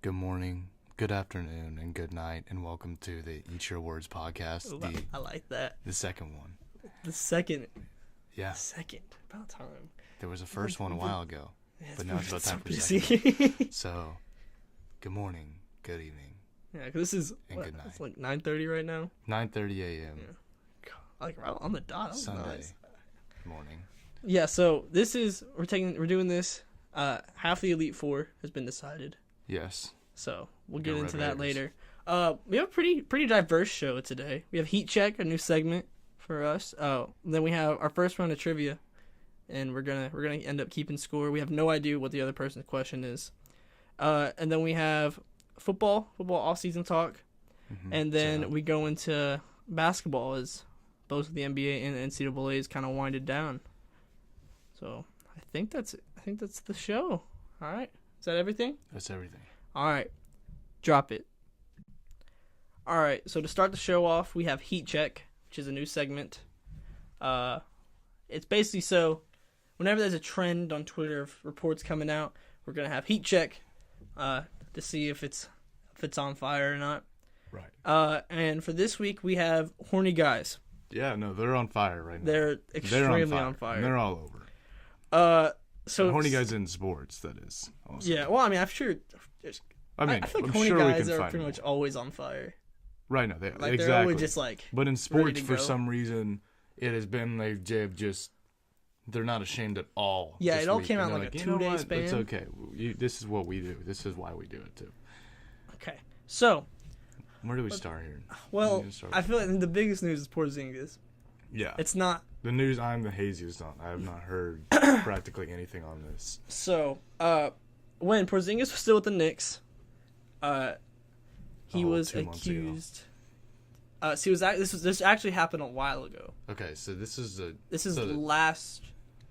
Good morning, good afternoon, and good night, and welcome to the Eat Your Words podcast. Ooh, I like that. The second one. The second. Yeah. Second. About time. There was a first one a while ago, Yeah, but now it's about time for busy. second. So, good morning, good evening, Yeah, because this is and good night. It's like 9:30 right now. 9:30 a.m. Yeah. God, like right on the dot. That was Sunday nice. morning. Yeah. So this is we're doing this. Half the Elite Four has been decided. Yes. So we'll get Go into Red that Raiders. later. We have a pretty diverse show today. We have Heat Check, a new segment for us. Then we have our first round of trivia, and we're gonna end up keeping score. We have no idea what the other person's question is. And then we have football offseason talk, and then we go into basketball as both the NBA and the NCAA is kind of winded down. So I think that's the show. All right, is that everything? That's everything. All right, drop it. All right, so to start the show off, we have Heat Check, which is a new segment. It's basically so whenever there's a trend on Twitter of reports coming out, we're gonna have Heat Check to see if it's on fire or not. Right. And for this week, we have horny guys. Yeah, no, they're on fire right now. They're extremely on fire. And they're all over. So The horny guys in sports, that is. Also. Yeah, well, I mean, I'm sure. I feel like I'm horny sure we guys can are find pretty much more. always on fire. Right, no, Like exactly. they're always just like. But in ready sports, to for go. some reason, it has been they're not ashamed at all. Yeah, this it all week. came And out they're like a "You know 2-day what? span." It's okay. This is what we do. This is why we do it too. Okay, so Where do we start here? well, We need to start- I feel like the biggest news is Porzingis. Yeah. It's not. The news I'm the haziest on. I have not heard practically anything on this. So, when Porzingis was still with the Knicks, he was 2 months ago. accused. This actually happened a while ago. Okay, so this is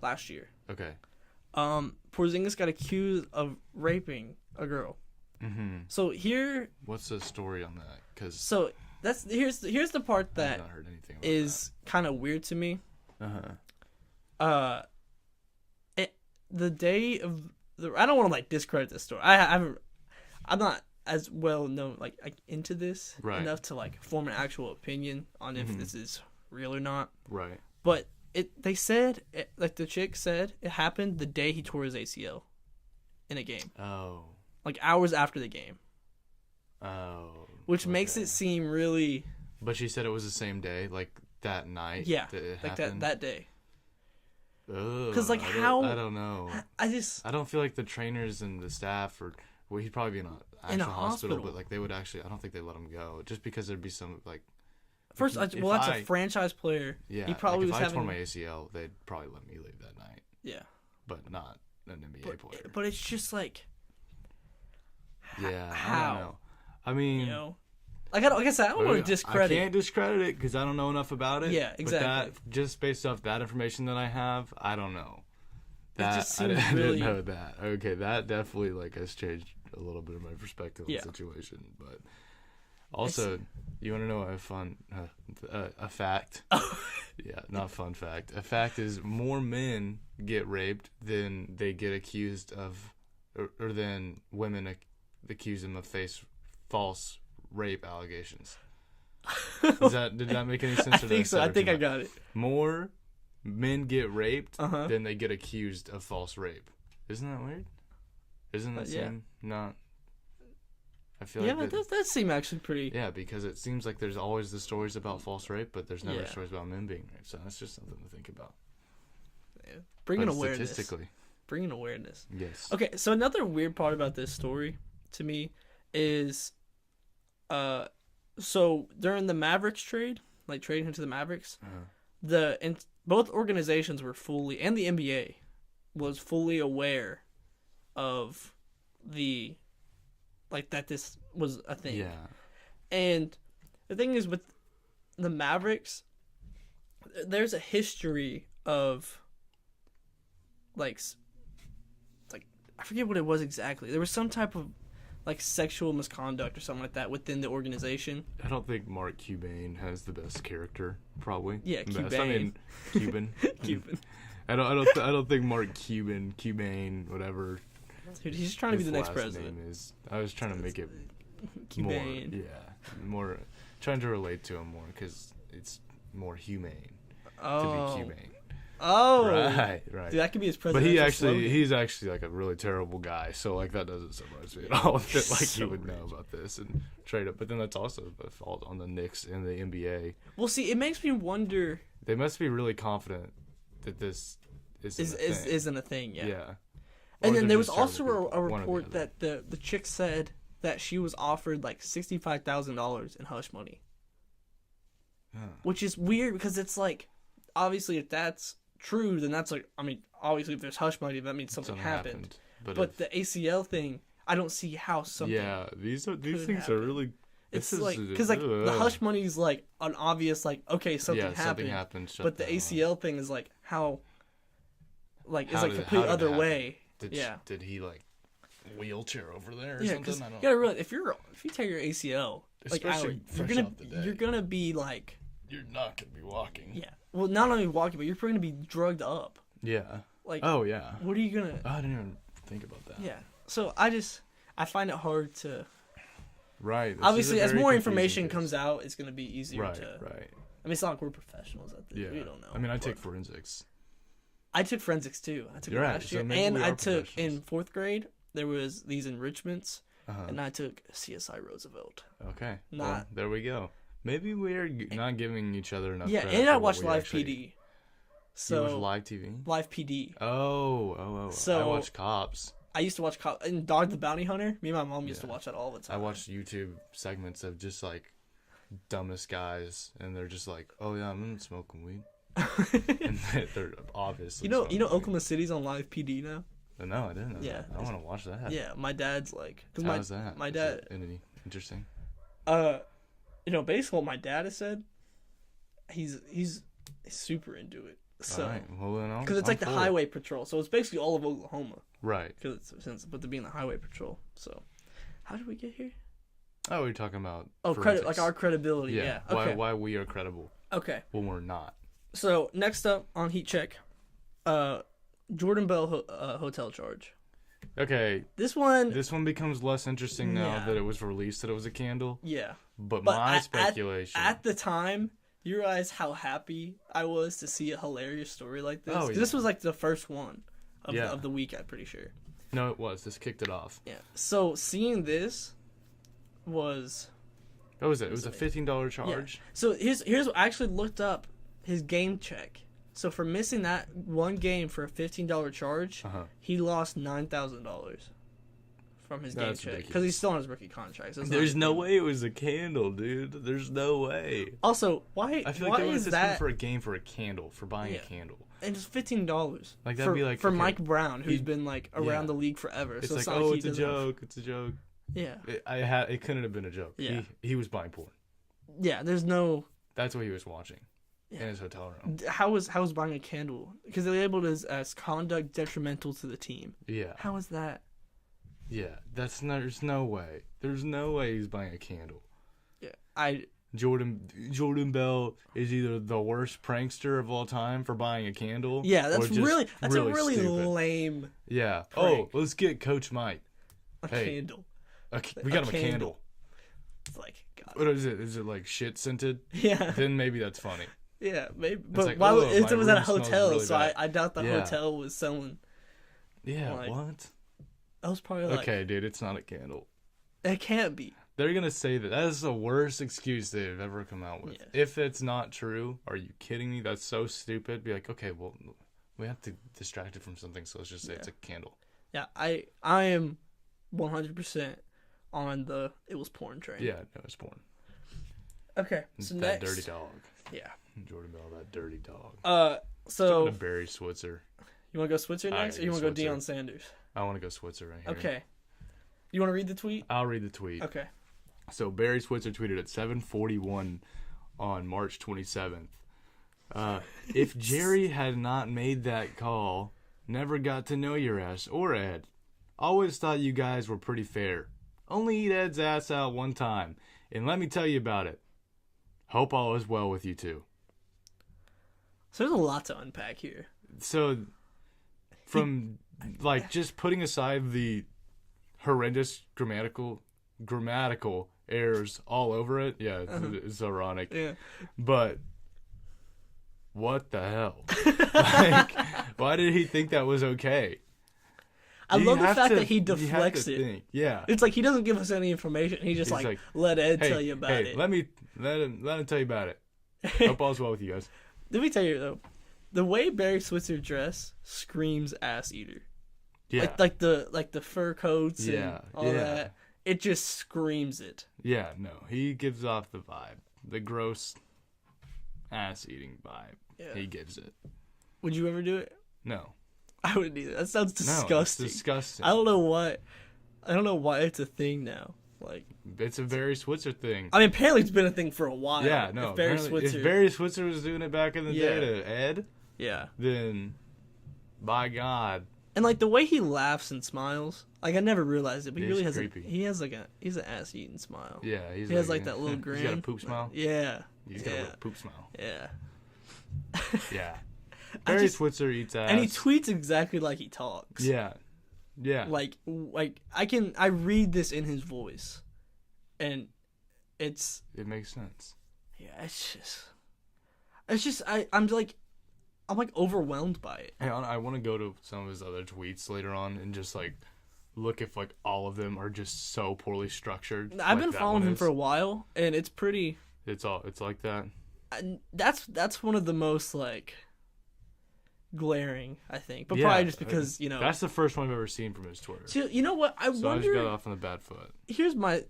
Last year. Okay. Porzingis got accused of raping a girl. Mm-hmm. So here, What's the story on that? Because so here's the part I've that not heard anything about is kind of weird to me. that. Uh-huh. The day of the, I don't want to like discredit this story. I'm not as well known like into this Right. enough to like form an actual opinion on if this is real or not. Right. But they said like the chick said it happened the day he tore his ACL in a game, Oh. like hours after the game, Oh. which makes okay. it seem really But she said it was the same day, like that night. yeah, that it like happened? that day. Because like, I how- don't know. I just I don't feel like the trainers and the staff or well, he'd probably be in an actual In a hospital, hospital. but like they would actually. I don't think they let him go just because there'd be some like. first, if that's I- a franchise player. Yeah, he probably like was if I having tore my ACL, they'd probably let me leave that night, yeah. but not an NBA player. But it's just like Yeah, how? I don't know. I mean, you know, like I said, I don't want to discredit. I can't discredit it because I don't know enough about it. Yeah, exactly. But that, just based off that information that I have, I don't know. just I seems didn't really- know that. Okay, that definitely like has changed a little bit of my perspective on Yeah. the situation. But also, you want to know a fact? Yeah, not fun fact. A fact is more men get raped than they get accused of, or than women accuse them of false rape allegations. Did that make any sense? I think so. I think I got it. More men get raped Uh-huh. than they get accused of false rape. Isn't that weird? Isn't that Yeah. seem not? I feel Yeah, like that does seem actually pretty. yeah, because it seems like there's always the stories about false rape, but there's never Yeah. stories about men being raped. So that's just something to think about. Bringing But awareness. statistically, Bringing awareness. yes. Okay, so another weird part about this story to me is, so during the Mavericks trade, like trading into the Mavericks, Uh-huh. both organizations were fully, and the NBA was fully aware of that this was a thing. Yeah. And the thing is with the Mavericks, there's a history of like I forget what it was exactly. There was some type of like sexual misconduct or something like that within the organization. I don't think Mark Cuban has the best character, probably. Yeah, Best. Cuban. I mean, Cuban. Cuban. I don't think Mark Cuban, whatever. Dude, he's just trying to be the next president. I was trying to make it Humane. more trying to relate to him more because it's more humane Oh. to be humane. Oh. Right. Dude, that could be his But presidential he's actually like a really terrible guy. So like that doesn't surprise me at all. That like So he would know about this and trade up. But then that's also the fault on the Knicks and the NBA. Well, see, it makes me wonder. They must be really confident that this Isn't a thing. Yeah. Yeah. And Or then they're there was just trying also to be a one or the report other. that the chick said that she was offered like $65,000 in hush money, which is weird because it's like, obviously, if that's true, then that's like, I mean, obviously, if there's hush money, that means something happened. But the ACL thing, I don't see how something. Yeah, these things happen. are really. It's like because like the hush money is like an obvious like okay something happened. Something happened. But the ACL thing is like how. Like it's like how complete did it other happen? way. Did he like wheelchair over there or Yeah, something? because I don't you gotta realize if you tear your ACL, like Especially you're fresh off the day. you're gonna be like You're not gonna be walking. yeah. Well, not only walking, but you're probably gonna be drugged up. Yeah. Like Oh yeah. what are you gonna? Oh, I didn't even think about that. Yeah. So I find it hard to. Right. This Obviously, is a as very more confusing information case. comes out, it's gonna be easier Right. to. Right. I mean, it's not like we're professionals at this. Yeah. We don't know. I mean, I but- take forensics. I took forensics too. I took it You're right, last so year, maybe and we I are took professionals. in 4th grade. There was these enrichments, Uh-huh. and I took CSI Roosevelt. Okay. Not- Well, there we go. Maybe we're not giving each other enough. Yeah, credit and for I what watched we Live actually- PD. You watch So live TV? Live PD. Oh. I So- watch Cops. I used to watch and Dog the Bounty Hunter. Me and my mom used to Yeah. watch that all the I time. watched YouTube segments of just like dumbest guys, and they're just like, "Oh yeah, I'm smoking weed," and they're obviously. You know, smoking weed. Oklahoma City's on Live PD now. No, I didn't know. Yeah. that. I want to watch that. Yeah, my dad's like, cause How's that? my Is dad, it any interesting? based on what my dad has said, he's super into it. So, All right. Well, then because it's like the highway patrol, so it's basically all of Oklahoma. Right. Because but they're being the highway patrol. So, how did we get here? Oh, we're talking about. Credit, forensics. like our credibility. Yeah. Okay. Why we are credible Okay. when we're not. So next up on Heat Check, Jordan Bell hotel charge. Okay. This one. This one becomes less interesting now Yeah. that it was released that it was a candle. Yeah. But But my at- speculation. At the time, you realize how happy I was to see a hilarious story like this. Oh, 'Cause yeah. This was like the first one of, Yeah. of the week, I'm pretty sure. No, it was. This kicked it off. Yeah. So seeing this was. What was it? It was a $15 charge. Yeah. So here's what I actually looked up his game check. So for missing that one game for a $15 charge, Uh-huh. he lost $9,000 from his game That's check because ridiculous. he's still on his rookie contract. So it's not There's a no big deal. way it was a candle, dude. There's no way. Also, why? I feel why like they would is have that? for a game for a candle, for buying Yeah. a candle. And just $15. Like, that'd be like, for okay, Mike Brown, who's he- been like around yeah. the league forever. It's so like, not oh, he it's a doesn't have- joke. It's a joke. Yeah, It couldn't have been a joke. Yeah. He was buying porn. yeah. There's no. That's what he was watching Yeah. in his hotel room. How was buying a candle? Because they labeled it as conduct detrimental to the team. Yeah. How is that? Yeah. There's no way. There's no way he's buying a candle. Yeah, Jordan Bell is either the worst prankster of all time for buying a candle. Yeah, or that's just a really stupid. lame Yeah. prank. Oh, let's get Coach Mike. Hey. candle. We got him a candle. candle. It's like God. What is it? Is it like shit scented? Yeah, Then maybe that's funny. yeah, maybe. But like, why? oh, It my was at a room smells hotel, really so bad. I doubt the Yeah. hotel was selling. Yeah. Like, What? That was probably like. Okay, dude, it's not a candle. It can't be. They're gonna say that is the worst excuse they've ever come out with. Yeah. If it's not true, are you kidding me? That's so stupid. Be like, okay, well, we have to distract it from something, so let's just say it's a candle. Yeah, I am 100% on the it was porn train. Yeah, no, it's porn. Okay, so That next. dirty dog, Yeah. Jordan Bell, that dirty dog. So To Barry Switzer. you want to go Switzer I next, or gotta you go want to go Switzer. Deion Sanders? I want to go Switzer right here. Okay. You want to read the tweet? I'll read the tweet. Okay. So Barry Switzer tweeted at 7:41 on March 27th. If Jerry had not made that call, never got to know your ass or Ed. Always thought you guys were pretty fair. Only eat Ed's ass out one time, and let me tell you about it. Hope all is well with you two. So there's a lot to unpack here. So, from like just putting aside the horrendous grammatical errors all over it. Yeah, it's ironic. Yeah. But what the hell? Like, why did he think that was okay? I love the fact that he deflects it. Think. Yeah. It's like he doesn't give us any information. He just like let Ed tell you about it. Let him tell you about it. Hope all's well with you guys. Let me tell you though, the way Barry Switzer dress screams ass eater. Yeah. Like the fur coats and all that. It just screams it. Yeah, no. He gives off the vibe. The gross ass eating vibe. Yeah. He gives it. Would you ever do it? No. I wouldn't either. That sounds disgusting. No, it's disgusting. I don't know why it's a thing now. Like, it's a Barry Switzer thing. I mean, apparently it's been a thing for a while. Yeah, no. If Barry Switzer was doing it back in the day to Ed, then by God. And like the way he laughs and smiles, like I never realized it, but he really has creepy. he's an ass eating smile. Yeah, he has like that little grin. He's got a poop smile. Yeah, he's got a little poop smile. Yeah, yeah. Barry Switzer eats ass, and he tweets exactly like he talks. Yeah, yeah. Like I read this in his voice, and it makes sense. Yeah, it's just I'm like overwhelmed by it. Hey, I want to go to some of his other tweets later on and just like look if like all of them are just so poorly structured. I've been following him for a while, and it's pretty. It's like that. That's one of the most like glaring, I think, but probably just because that's the first one I've ever seen from his Twitter. So, you know what? I wonder. I just got off on the bad foot. Here's my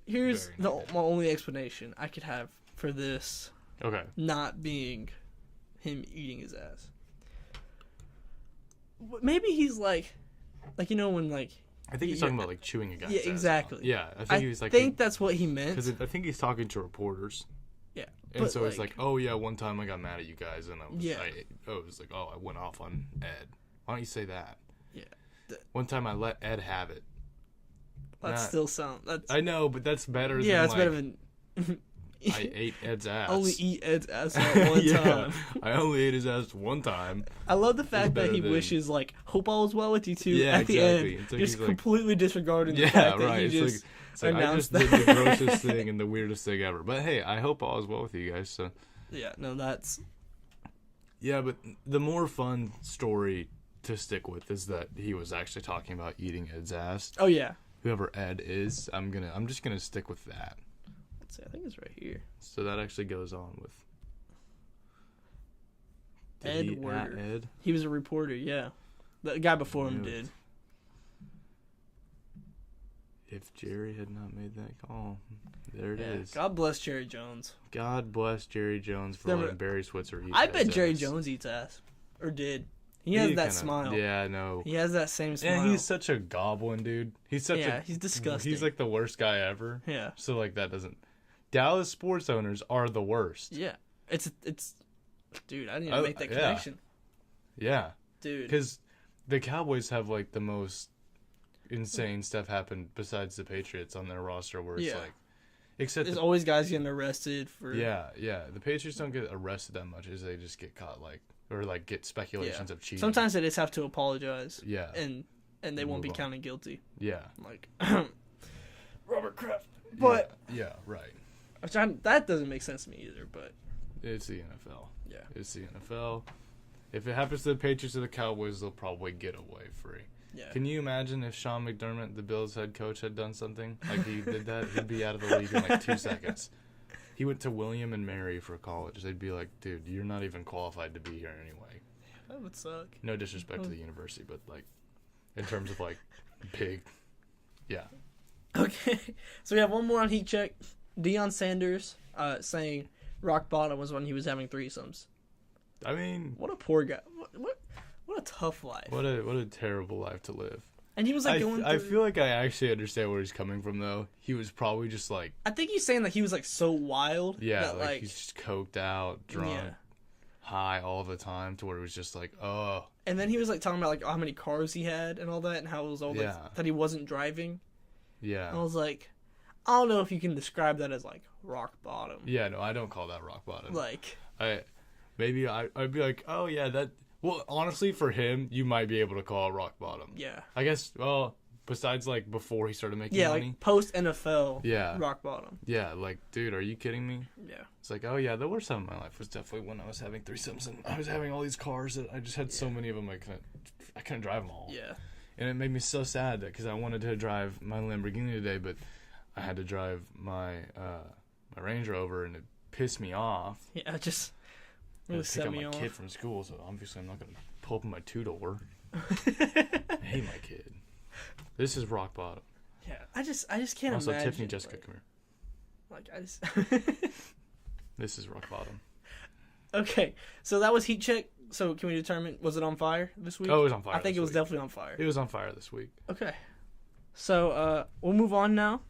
only explanation I could have for this. Okay. Not being him eating his ass. Maybe he's like when like. I think he's talking about like chewing a guy's ass. Yeah, exactly. Out. Yeah, I think he was like. I think that's what he meant. Because I think he's talking to reporters. Yeah. And so it's like, oh yeah, one time I got mad at you guys, and I went off on Ed. Why don't you say that? Yeah. One time I let Ed have it. I know, but that's better. Yeah, it's better than. I ate Ed's ass. Only eat Ed's ass one time. I only ate his ass one time. I love the fact that he wishes like, hope all is well with you two at the end. Like just completely disregarding the fact that he just announced that. I just did the grossest thing and the weirdest thing ever. But hey, I hope all is well with you guys. So. Yeah, no, that's. Yeah, but the more fun story to stick with is that he was actually talking about eating Ed's ass. Oh yeah. Whoever Ed is, I'm just gonna stick with that. I think it's right here. So that actually goes on with Ed. He was a reporter, yeah. The guy before him did. If Jerry had not made that call, there it is. God bless Jerry Jones. God bless Jerry Jones for letting Barry Switzer eat. I bet Jerry Jones eats ass, or did. He has that smile. Yeah, I know. He has that same smile. And he's such a goblin, dude. He's disgusting. He's like the worst guy ever. Yeah. So like that doesn't. Dallas sports owners are the worst. Yeah. It's dude, I didn't even make that connection. Yeah. Dude. Because the Cowboys have like the most insane stuff happen besides the Patriots on their roster where it's like except there's always guys getting arrested for Yeah. The Patriots don't get arrested that much as they just get caught or get speculations of cheating. Sometimes they just have to apologize. Yeah. And they won't be counted guilty. Yeah. Like Robert Kraft. But yeah, right. That doesn't make sense to me either, but it's the NFL. Yeah, it's the NFL. If it happens to the Patriots or the Cowboys, they'll probably get away free. Yeah. Can you imagine if Sean McDermott, the Bills head coach, had done something like he did that? He'd be out of the league in like 2 seconds. He went to William and Mary for college. They'd be like, dude, you're not even qualified to be here anyway. That would suck. No disrespect to the university, but like in terms of like big, yeah. Okay, so we have one more on Heat Check. Deion Sanders saying rock bottom was when he was having threesomes. I mean, what a poor guy. What a tough life. What a terrible life to live. And he was like going through... I feel like I actually understand where he's coming from though. He was probably just like I think he's saying that he was like so wild. Yeah, that, like he's just coked out, drunk, high all the time to where it was just like, oh. And then he was like talking about like how many cars he had and all that and how it was all like that he wasn't driving. Yeah. And I was like, I don't know if you can describe that as like rock bottom. Yeah, no, I don't call that rock bottom. Like I'd be like, oh yeah, that Well, honestly, for him, you might be able to call it rock bottom. Yeah. I guess, well, besides, like, before he started making money. Like, post-NFL, yeah. rock bottom. Yeah, like, dude, are you kidding me? Yeah. It's like, oh, yeah, the worst time of my life was definitely when I was having threesomes, and I was having all these cars that I just had so many of them, I couldn't drive them all. Yeah. And it made me so sad because I wanted to drive my Lamborghini today, but I had to drive my my Range Rover, and it pissed me off. Yeah, just really set me off. I pick up my kid from school, so obviously I'm not going to pull up in my two-door. I hate my kid. This is rock bottom. Yeah, I just can't also, imagine. Tiffany, Jessica, come here. Like, I just... This is rock bottom. Okay, so that was Heat Check. So can we determine, was it on fire this week? Oh, it was on fire. I think it was definitely on fire. It was on fire this week. Okay. So we'll move on now.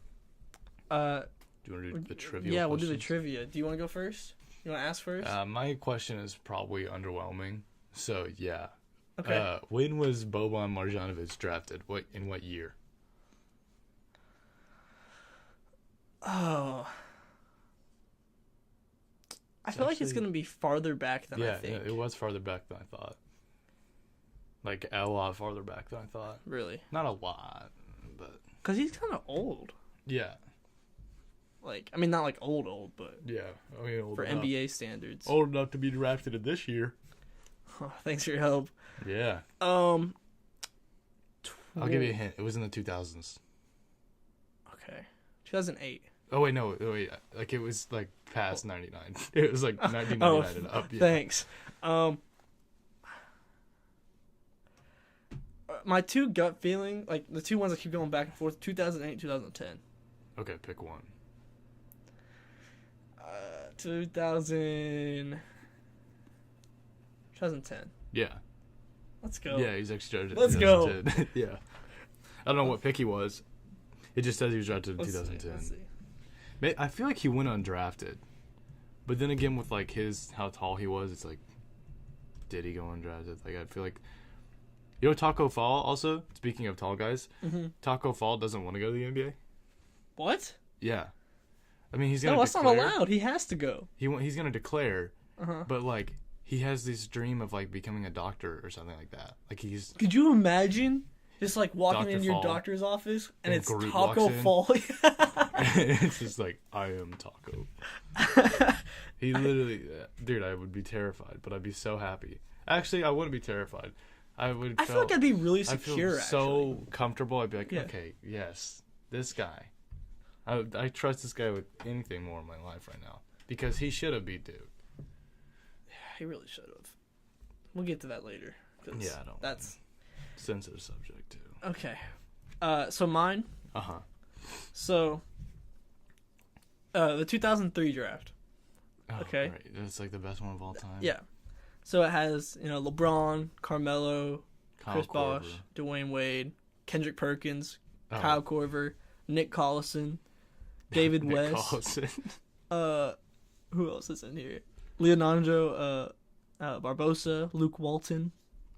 Do you want to do the trivia? Yeah, we'll do the trivia. Do you want to go first? You want to ask first? My question is probably underwhelming. So, yeah. Okay. When was Boban Marjanovic drafted? In what year? Oh. I feel like it's going to be farther back than I think. Yeah, it was farther back than I thought. Like, a lot farther back than I thought. Really? Not a lot, but... Because he's kind of old. Yeah. Like, I mean, not like old, but... Yeah. I mean, old for enough. NBA standards. Old enough to be drafted in this year. Oh, thanks for your help. Yeah. I'll give you a hint. It was in the 2000s. Okay. 2008. Oh, wait, no. Wait. Like, it was, like, past 99. It was, like, 1999 and up. Yeah. Thanks. My two gut feeling, like, the two ones I keep going back and forth, 2008, 2010. Okay, pick one. 2010. Yeah. Let's go. Yeah, he's actually drafted Let's in 2010. Yeah. I don't know what pick he was. It just says he was drafted in 2010. Let's see. I feel like he went undrafted. But then again, with, like, how tall he was, it's like, did he go undrafted? Like, I feel like... You know Taco Fall, also? Speaking of tall guys, Taco Fall doesn't want to go to the NBA. What? Yeah. I mean, he's going to declare. No, that's not allowed. He has to go. He's going to declare, but, like, he has this dream of, like, becoming a doctor or something like that. Like, he's... Could you imagine just, like, walking Dr. in your Fall. Doctor's office and it's Groot Taco walks in. Fall? It's just like, I am Taco. He literally... Dude, I would be terrified, but I'd be so happy. Actually, I wouldn't be terrified. I feel like I'd be really I secure, feel so comfortable. I'd be like, Yeah. okay, yes, this guy. I trust this guy with anything more in my life right now. Because he should have beat Duke. Yeah, he really should have. We'll get to that later. Yeah, I don't. That's... sensitive subject, too. Okay. So mine. Uh-huh. So, the 2003 draft. Oh, Okay. Right. It's like the best one of all time. Yeah. So it has, LeBron, Carmelo, Kyle Chris Bosh, Korver. Dwayne Wade, Kendrick Perkins, Oh. Kyle Korver, Nick Collison, David Nick West. Collison. Who else is in here? Leonardo Barbosa, Luke Walton,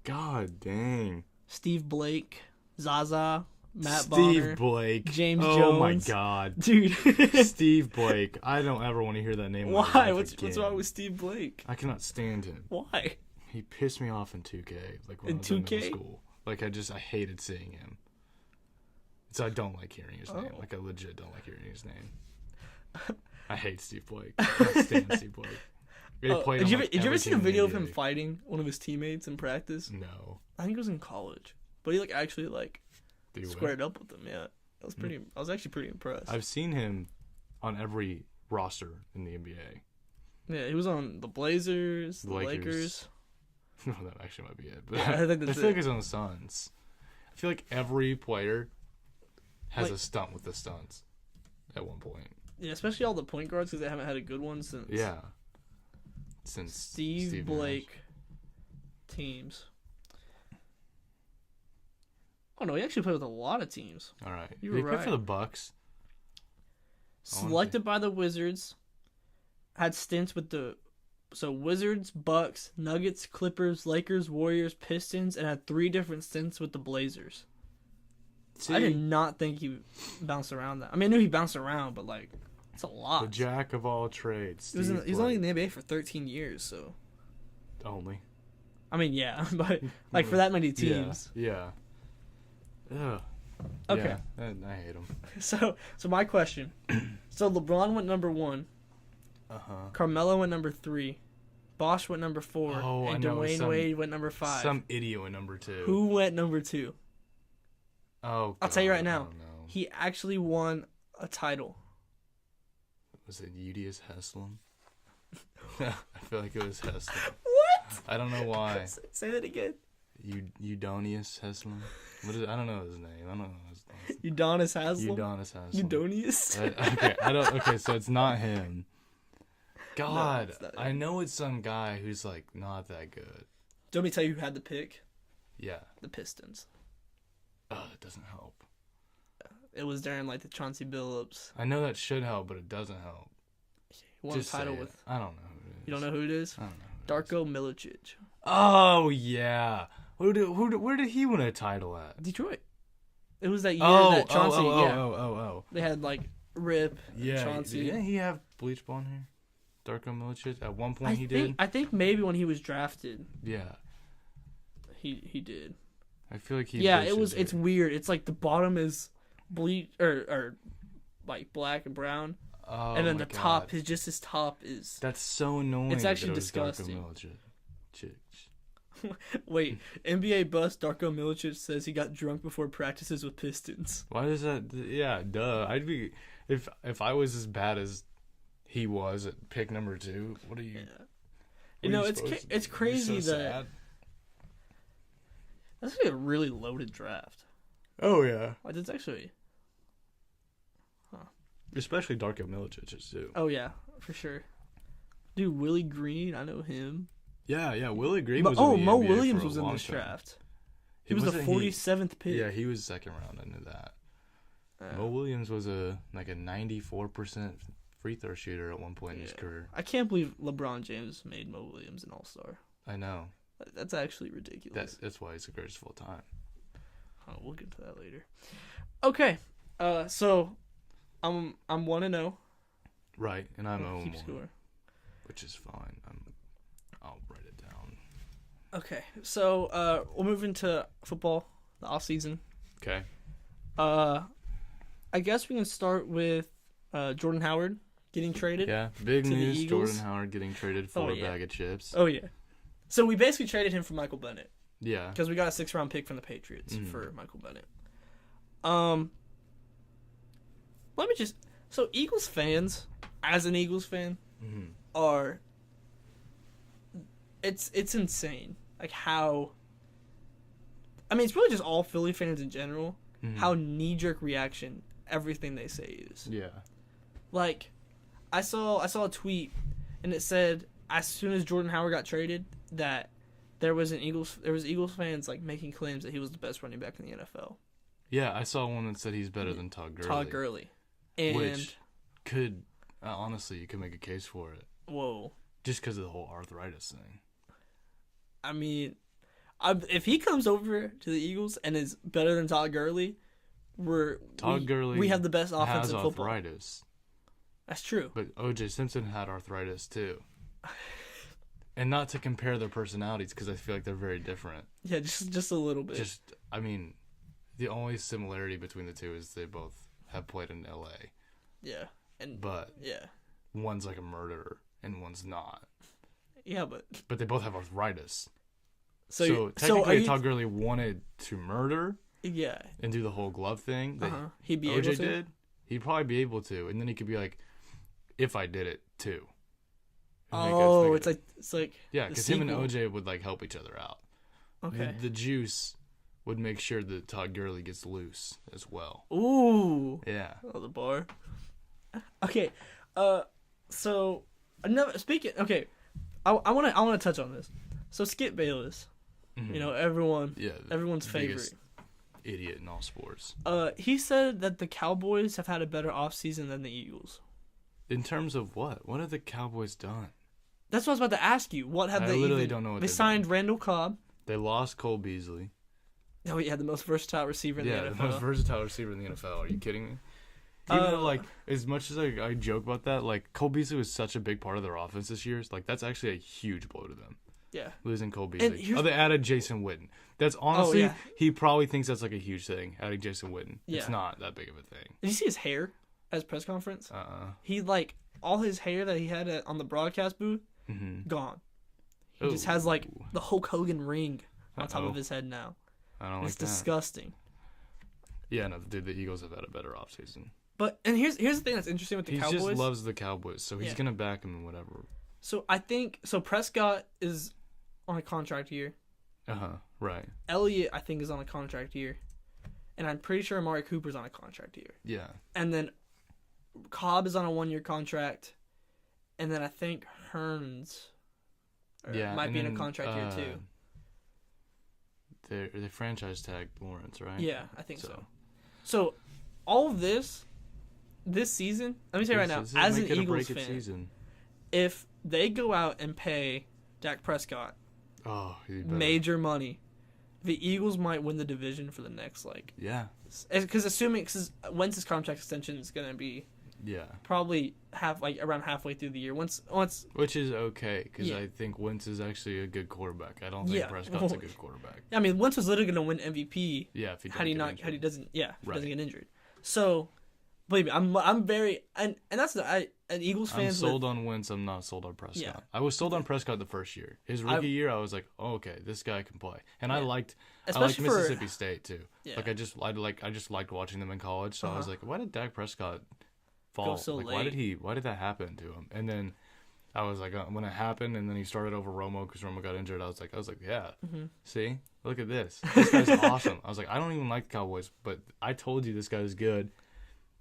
God dang. Steve Blake, Zaza, Matt Steve Bonner, Blake. James Oh Jones. my God. Dude. Steve Blake. I don't ever want to hear that name. Why? What's wrong with Steve Blake? I cannot stand him. Why? He pissed me off in 2K. Like when In I was in 2K? middle school. Like I hated seeing him. So I don't like hearing his name. Like I legit don't like hearing his name. I hate Steve Blake. I can't stand Steve Blake. Did you ever see a video of him fighting one of his teammates in practice? No. I think it was in college, but he actually Did he squared up with him. Yeah, that was pretty. I was actually pretty impressed. I've seen him on every roster in the NBA. Yeah, he was on the Blazers, the Lakers. No, that actually might be it. But Yeah, I think that's feel like it. he's on the Suns. I feel like every player has a stunt with the stunts at one point. Yeah, especially all the point guards because they haven't had a good one since. Yeah. Since Steve Blake teams. Oh no, he actually played with a lot of teams. All right. You Did he were play right. for the Bucks? Selected by the Wizards, had stints with the Wizards, Bucks, Nuggets, Clippers, Lakers, Warriors, Pistons, and had 3 different stints with the Blazers. See, I did not think he bounced around that. I mean, I knew he bounced around, but it's a lot. the jack of all trades. He was only in the NBA for 13 years, so. Only. I mean, yeah, but like for that many teams. Yeah. Ugh. Okay. Yeah, I hate him. So my question. So LeBron went number 1. Carmelo went number 3. Bosh went number 4. And Dwayne Wade went number 5. Some idiot went number 2. Who went number 2? Oh, God, I'll tell you right now. He actually won a title. Was it Udius Haslam? I feel like it was Haslam. What? I don't know why. Say that again. Udonius Haslam? What is it? I don't know his name. I don't know his last name. Udonis Haslam? Udonis Haslam. Udonius? Okay, so it's not him. God, No, not I know it's some guy who's like not that good. Do you want me to tell you who had the pick? Yeah. The Pistons. It doesn't help. It was during like the Chauncey Billups. I know that should help, but it doesn't help. He won a title with. I don't know who it is. You don't know who it is? I don't know. Darko Milicic. Oh yeah. Where did he win a title at? Detroit. It was that year that Chauncey. Oh. They had like Rip. Yeah. Chauncey. Didn't he have bleach blonde hair? Darko Milicic. At one point he did. I think maybe when he was drafted. Yeah. He did. I feel like he. Yeah, it was. It's weird. It's like the bottom is bleach or like black and brown. Oh, and then my the God. top, his top is. That's so annoying. It's actually that it was disgusting. Darko Milicic. Wait, NBA bust Darko Milicic says he got drunk before practices with Pistons. Why does that? Yeah, duh. I'd be if I was as bad as he was at pick number 2. What are you? Yeah. You know, it's crazy so that sad. that's actually a really loaded draft. Oh yeah. Like it's actually. Especially Darko Milicic too. Oh yeah, for sure. Dude, Willie Green, I know him. Yeah. Willie Green was. In the Mo NBA Williams for a was in long this time. draft. He was the 47th pick. Yeah, he was second round. I knew that. Mo Williams was a 94% free throw shooter at one point in his career. I can't believe LeBron James made Mo Williams an All-Star. I know. That's actually ridiculous. That's why he's the greatest of all time. Oh, we'll get to that later. Okay, so I'm 1-0. Right, and I'm 0-1, Keep score. which is fine. I'll write it down. Okay, so we'll move into football, the off season. Okay. I guess we can start with Jordan Howard getting traded. Yeah, big news. Eagles. Jordan Howard getting traded for a bag of chips. Oh yeah. So we basically traded him for Michael Bennett. Yeah. Because we got a 6th-round pick from the Patriots for Michael Bennett. Let me just. So Eagles fans, as an Eagles fan, are. It's insane. Like how. I mean, it's really just all Philly fans in general. How knee-jerk reaction everything they say is. Yeah. Like, I saw a tweet, and it said as soon as Jordan Howard got traded, that there was Eagles fans like making claims that he was the best running back in the NFL. Yeah, I saw one that said he's better than Todd Gurley. And which could honestly, you could make a case for it. Whoa. Just because of the whole arthritis thing. I mean, if he comes over to the Eagles and is better than Todd Gurley, we have the best offense in football. Arthritis. That's true. But O.J. Simpson had arthritis too. And not to compare their personalities, because I feel like they're very different. Yeah, just a little bit. I mean, the only similarity between the two is they both have played in L.A. Yeah. But one's like a murderer and one's not. Yeah, but they both have arthritis. So technically, Todd Gurley wanted to murder. Yeah. And do the whole glove thing that he'd be OJ able to. did. He'd probably be able to, and then he could be like, "If I did it too." Oh, it's like yeah, because him and OJ would like help each other out. Okay. The juice would make sure that Todd Gurley gets loose as well. Ooh. Yeah. Oh, the bar. Okay. So another speaking. Okay. I want to touch on this. So Skip Bayless, you know, everyone's favorite idiot in all sports. He said that the Cowboys have had a better offseason than the Eagles. In terms of what? What have the Cowboys done? That's what I was about to ask you. What have they literally don't know what they signed done. Randall Cobb. They lost Cole Beasley. Oh yeah, the most versatile receiver in the NFL. Yeah, the most versatile receiver in the NFL. Are you kidding me? Even though, like, as much as I joke about that, like, Cole Beasley was such a big part of their offense this year. Like, that's actually a huge blow to them. Yeah. Losing Cole Beasley. They added Jason Witten. That's honestly, he probably thinks that's like a huge thing, adding Jason Witten. Yeah. It's not that big of a thing. Did you see his hair at his press conference? He, all his hair that he had on the broadcast booth, gone. He just has, the Hulk Hogan ring on top of his head now. I don't like that. It's disgusting. Yeah, no, dude, the Eagles have had a better offseason. But, and here's the thing that's interesting with the Cowboys. He just loves the Cowboys, so he's going to back them in whatever. So, I think, Prescott is on a contract year. Right. Elliott, I think, is on a contract year. And I'm pretty sure Amari Cooper's on a contract year. Yeah. And then Cobb is on a 1-year contract. And then I think Hearns might be in a contract year, too. They franchise tagged Lawrence, right? Yeah, I think so. So, all of this season, let me say right now, as an Eagles fan, if they go out and pay Dak Prescott major money, the Eagles might win the division for the next, because Wentz's contract extension is going to be probably around halfway through the year. Once, which is okay, because I think Wentz is actually a good quarterback. I don't think Prescott's a good quarterback. I mean, Wentz was literally going to win MVP. Yeah, if he doesn't get injured. So, believe me, I'm very and that's an Eagles fan. I'm sold on Wentz. I'm not sold on Prescott. Yeah. I was sold on Prescott the first year. His rookie year, I was like, oh, okay, this guy can play, and I liked Mississippi State too. Yeah. I just liked watching them in college. So I was like, why did Dak Prescott fall so late? Why did that happen to him? And then I was like, when it happened, and then he started over Romo because Romo got injured. I was like, yeah, see, look at this. This guy's awesome. I was like, I don't even like the Cowboys, but I told you this guy's good.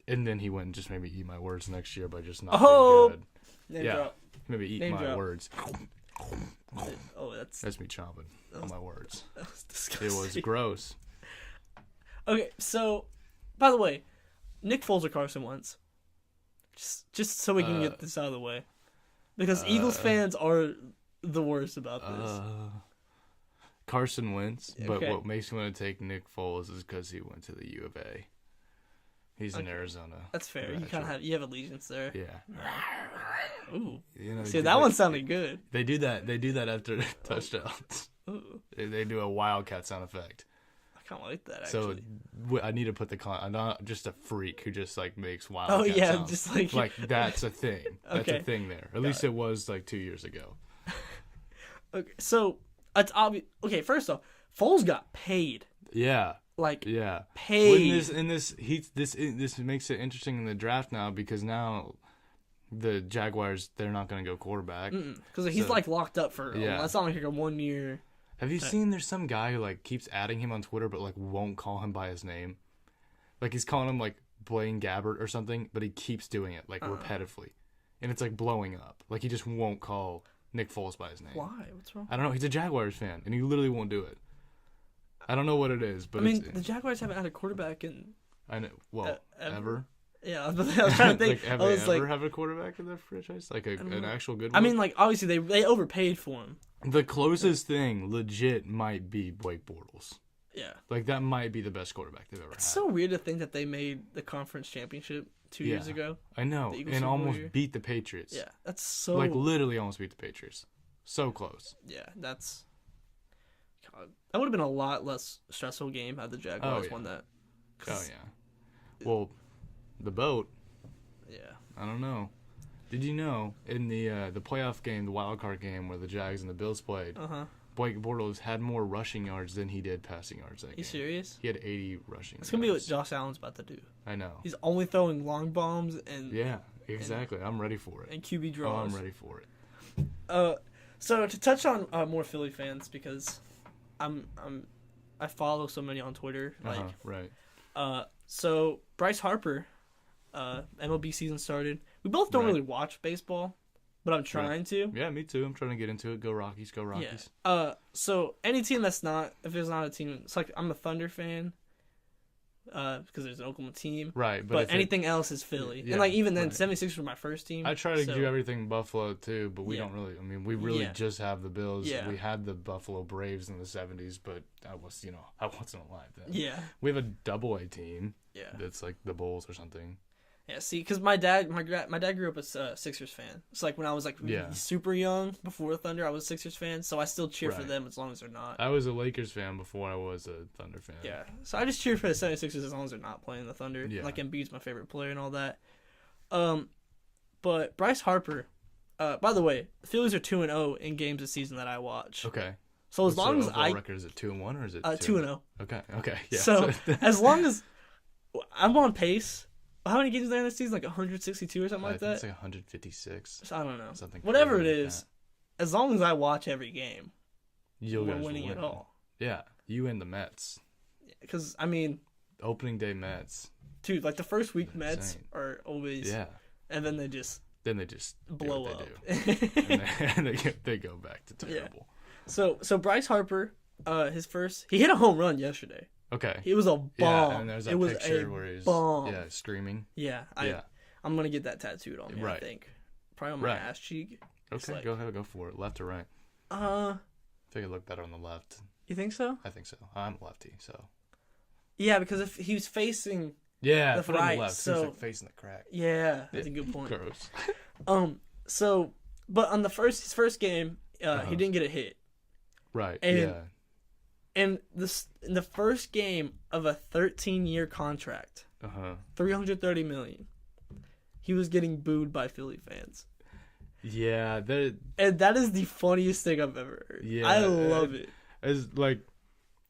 And then he went and just made me eat my words next year by just not being good. Drop. Maybe eat my words. That's me chomping on my words. That was disgusting. It was gross. Okay, so by the way, Nick Foles or Carson Wentz? Just so we can get this out of the way, because Eagles fans are the worst about this. Carson Wentz, but what makes me want to take Nick Foles is because he went to the U of A. He's in Arizona. That's fair. You kind of have allegiance there. Yeah. Ooh. See, that one sounded good. They do that after touchdowns. Ooh. They do a wildcat sound effect. I kind of like that, actually. So I need to put I'm not just a freak who just makes wildcat sounds. Just that's a thing. That's a thing there. At least it was 2 years ago. Okay, so it's obvious. Okay, first off, Foles got paid. Yeah. Paid. This makes it interesting in the draft now, because now the Jaguars, they're not going to go quarterback because he's locked up for that's not like a 1 year. Have you seen there's some guy who keeps adding him on Twitter but won't call him by his name? He's calling him Blaine Gabbert or something, but he keeps doing it repetitively, and it's blowing up. He just won't call Nick Foles by his name. Why? What's wrong? I don't know. He's a Jaguars fan, and he literally won't do it. I don't know what it is, but the Jaguars haven't had a quarterback in. I know. Well, ever? Yeah, I was trying to think. Have they ever have a quarterback in their franchise? An actual good one? I mean, obviously they overpaid for him. The closest thing, legit, might be Blake Bortles. Yeah. That might be the best quarterback they've ever had. It's so weird to think that they made the conference championship 2 years ago. I know, and almost beat the Patriots. Yeah, that's so... literally almost beat the Patriots. So close. Yeah, that's... God, that would have been a lot less stressful game had the Jaguars won that. Oh, yeah. Well, the boat... Yeah. I don't know. Did you know, in the playoff game, the wild card game where the Jags and the Bills played, Blake Bortles had more rushing yards than he did passing yards that game. You serious? He had 80 rushing yards. It's going to be what Josh Allen's about to do. I know. He's only throwing long bombs and... Yeah, exactly. I'm ready for it. And QB draws. Oh, I'm ready for it. So to touch on more Philly fans, because I follow so many on Twitter. Right. So Bryce Harper, MLB season started. We both don't really watch baseball, but I'm trying to. Yeah, me too. I'm trying to get into it. Go Rockies, go Rockies. Yeah. So any team that's not, if there's not a team, it's I'm a Thunder fan. Because there's an Oklahoma team. Right. But anything else is Philly. Yeah, and even then, 76ers were my first team. I try to do everything Buffalo too, but we don't really. I mean, we really just have the Bills. Yeah. We had the Buffalo Braves in the 70s, but I wasn't alive then. Yeah. We have a double-A team. Yeah. That's the Bulls or something. Yeah, see, because my dad grew up a Sixers fan. It's like when I was like super young before the Thunder, I was a Sixers fan, so I still cheer for them as long as they're not. I was a Lakers fan before I was a Thunder fan. Yeah, so I just cheer for the 76ers as long as they're not playing the Thunder. Yeah. Like Embiid's my favorite player and all that. But Bryce Harper, by the way, the Phillies are 2-0 in games this season that I watch. Okay. So as long as record, is it 2-1 or is it 2-0? Okay. Yeah. So as long as I'm on pace. How many games are there in this season? Like 162 or something like that? It's like 156. So I don't know. Something whatever it like is, as long as I watch every game, we're winning it all. Yeah, you and the Mets. Because, I mean... Opening day Mets. Dude, like the first week Mets are always... Yeah. And then they just... blow up. and they go back to terrible. Yeah. So Bryce Harper, he hit a home run yesterday. Okay. It was a bomb. Yeah, and there's that picture where he's screaming. Yeah, I'm gonna get that tattooed on me. I think probably on my ass cheek. Okay, go ahead, go for it. Left or right? I think it look better on the left. You think so? I think so. I'm lefty, so. Yeah, because if he was facing the right, on the left, so he's like facing the crack. Yeah, that's a good point. Gross. So, but on his first game, he didn't get a hit. Right. And, And in the first game of a 13-year contract, $330 million, he was getting booed by Philly fans. Yeah, and that is the funniest thing I've ever heard. Yeah, I love it. It's like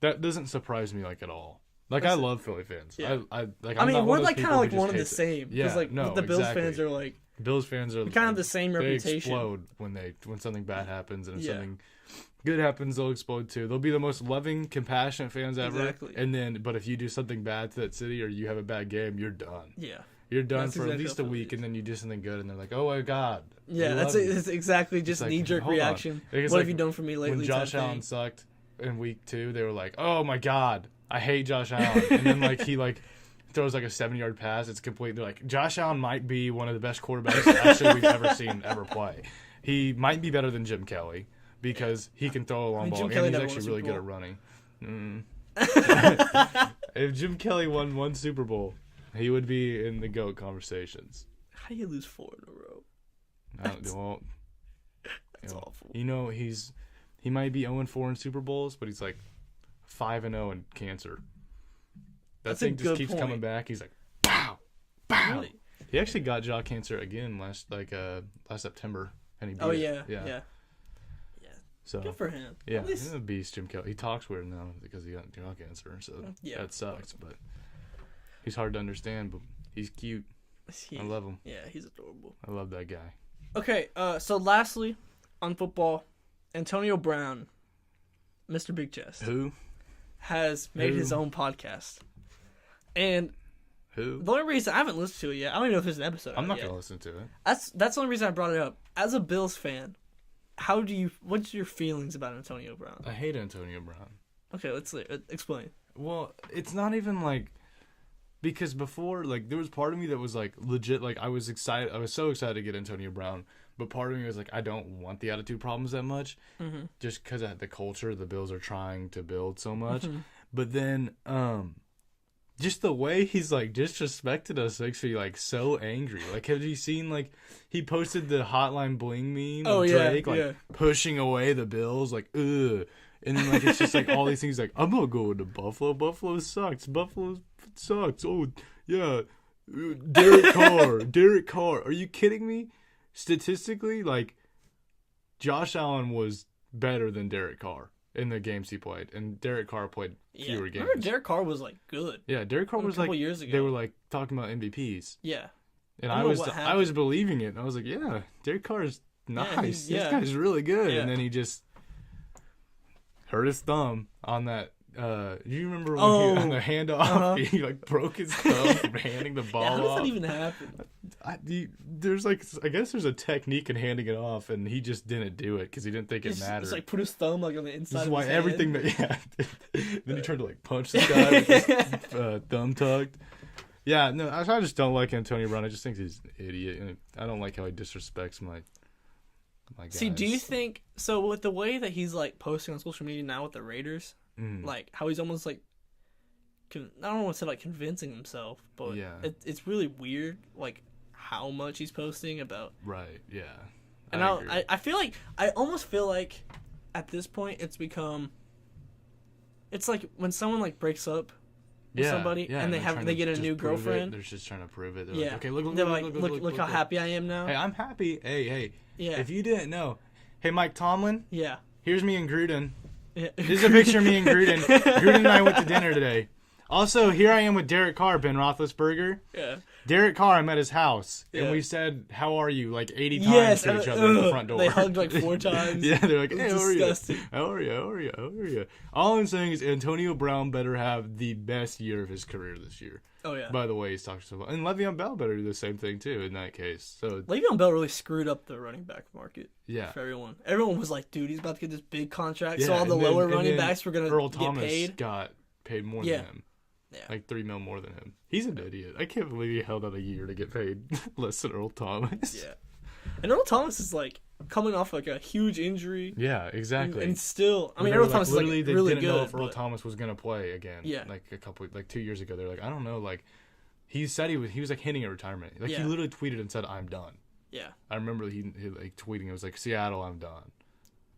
that doesn't surprise me like at all. Like I love Philly fans. Yeah. I mean, we're like kind of like one of the same. Yeah, like the Bills fans are like Bills fans are kind of the same reputation. They explode when something bad happens, and if something good happens, they'll explode too. They'll be the most loving, compassionate fans ever. Exactly. And but if you do something bad to that city or you have a bad game, you're done. Yeah. You're done for at least a week, and then you do something good, and they're like, "Oh my God!" Yeah, it's exactly just knee-jerk reaction. What have you done for me lately? When Josh Allen sucked in week 2, they were like, "Oh my God, I hate Josh Allen," and then he throws like a 70-yard pass. It's complete. They're like, Josh Allen might be one of the best quarterbacks actually we've ever seen ever play. He might be better than Jim Kelly because he can throw a long ball, and he's actually really good at running. If Jim Kelly won one Super Bowl, he would be in the GOAT conversations. How do you lose 4 in a row? That's awful. You know, he might be 0-4 in Super Bowls, but he's like 5-0 in cancer. That thing just keeps coming back. He's like, pow, pow. Really? He actually got jaw cancer again last September, and he beat it. Yeah. So good for him. Yeah, he's a beast, Jim Kelly. He talks weird now because he got jaw cancer, so that sucks. But he's hard to understand, but he's cute. I love him. Yeah, he's adorable. I love that guy. Okay, so lastly, on football, Antonio Brown, Mr. Big Chest, has made his own podcast. And the only reason I haven't listened to it yet, I don't even know if there's an episode. I'm not gonna listen to it. That's the only reason I brought it up. As a Bills fan, what's your feelings about Antonio Brown? I hate Antonio Brown. Okay, let's explain. Well, it's not even because before, there was part of me that was legit, I was excited. I was so excited to get Antonio Brown, but part of me was I don't want the attitude problems that much, just because of the culture the Bills are trying to build so much. But then, just the way he's disrespected us makes me so angry. Have you seen he posted the Hotline Bling meme of Drake pushing away the Bills ugh, and then it's just all these things I'm not going to Buffalo. Buffalo sucks. Buffalo sucks. Oh yeah, Derek Carr. Are you kidding me? Statistically, Josh Allen was better than Derek Carr in the games he played, and Derek Carr played fewer games. Remember Derek Carr was good. Yeah, Derek Carr was a couple years ago. They were talking about MVPs. Yeah, and I was believing it. And I was like, yeah, Derek Carr is nice. This guy's really good. Yeah. And then he just hurt his thumb on that. Do you remember when on the handoff he broke his thumb from handing the ball off? How does that even happen? There's I guess there's a technique in handing it off, and he just didn't do it because he didn't think it mattered. Just put his thumb on the inside. This is of why his everything hand. Then he tried to punch this guy with his thumb tucked. Yeah, no, I just don't like Antonio Brown. I just think he's an idiot, and I don't like how he disrespects my guys. See, do you think so? With the way that he's posting on social media now with the Raiders, how he's almost I don't want to say like convincing himself, but Yeah. it's really weird like how much he's posting about. Right. Yeah. And I agree. I feel like I almost feel like at this point it's like when someone like breaks up with somebody and they get a new girlfriend. They're just trying to prove it. They're Yeah. like, okay, look how happy I am now. Hey, I'm happy. Hey. Yeah. If you didn't know, hey, Mike Tomlin. Yeah. Here's me and Gruden. Yeah. Here's a picture of me and Gruden. Gruden and I went to dinner today. Also, here I am with Derek Carr, Ben Roethlisberger. Yeah. Derek Carr, I'm at his house, and Yeah. we said, "How are you?" like 80 times to each other at the front door. They hugged like 4 times. Yeah, they're like, "Hey, how are you? Disgusting. How are you? How are you? How are you?" All I'm saying is Antonio Brown better have the best year of his career this year. Oh yeah. By the way, he's talking so well, and Le'Veon Bell better do the same thing too in that case. So Le'Veon Bell really screwed up the running back market. yeah, For everyone. Everyone was like, "Dude, he's about to get this big contract." yeah, So all the and then- lower and running then backs were gonna Earl get Thomas paid. got paid more Yeah. than him. Yeah. Like $3 million more than him. He's an idiot. I can't believe he held out a year to get paid less than Earl Thomas. Yeah. And Earl Thomas is like coming off like a huge injury. Yeah, exactly. And still, I mean, They Earl were, Thomas is like literally, they really didn't good. know if Earl but- Thomas was gonna play again. Yeah. Like 2 years ago, they're like, I don't know. Like, he said he was like hinting at retirement. Like Yeah. he literally tweeted and said, "I'm done." Yeah. I remember he like tweeting. It was like, "Seattle, I'm done."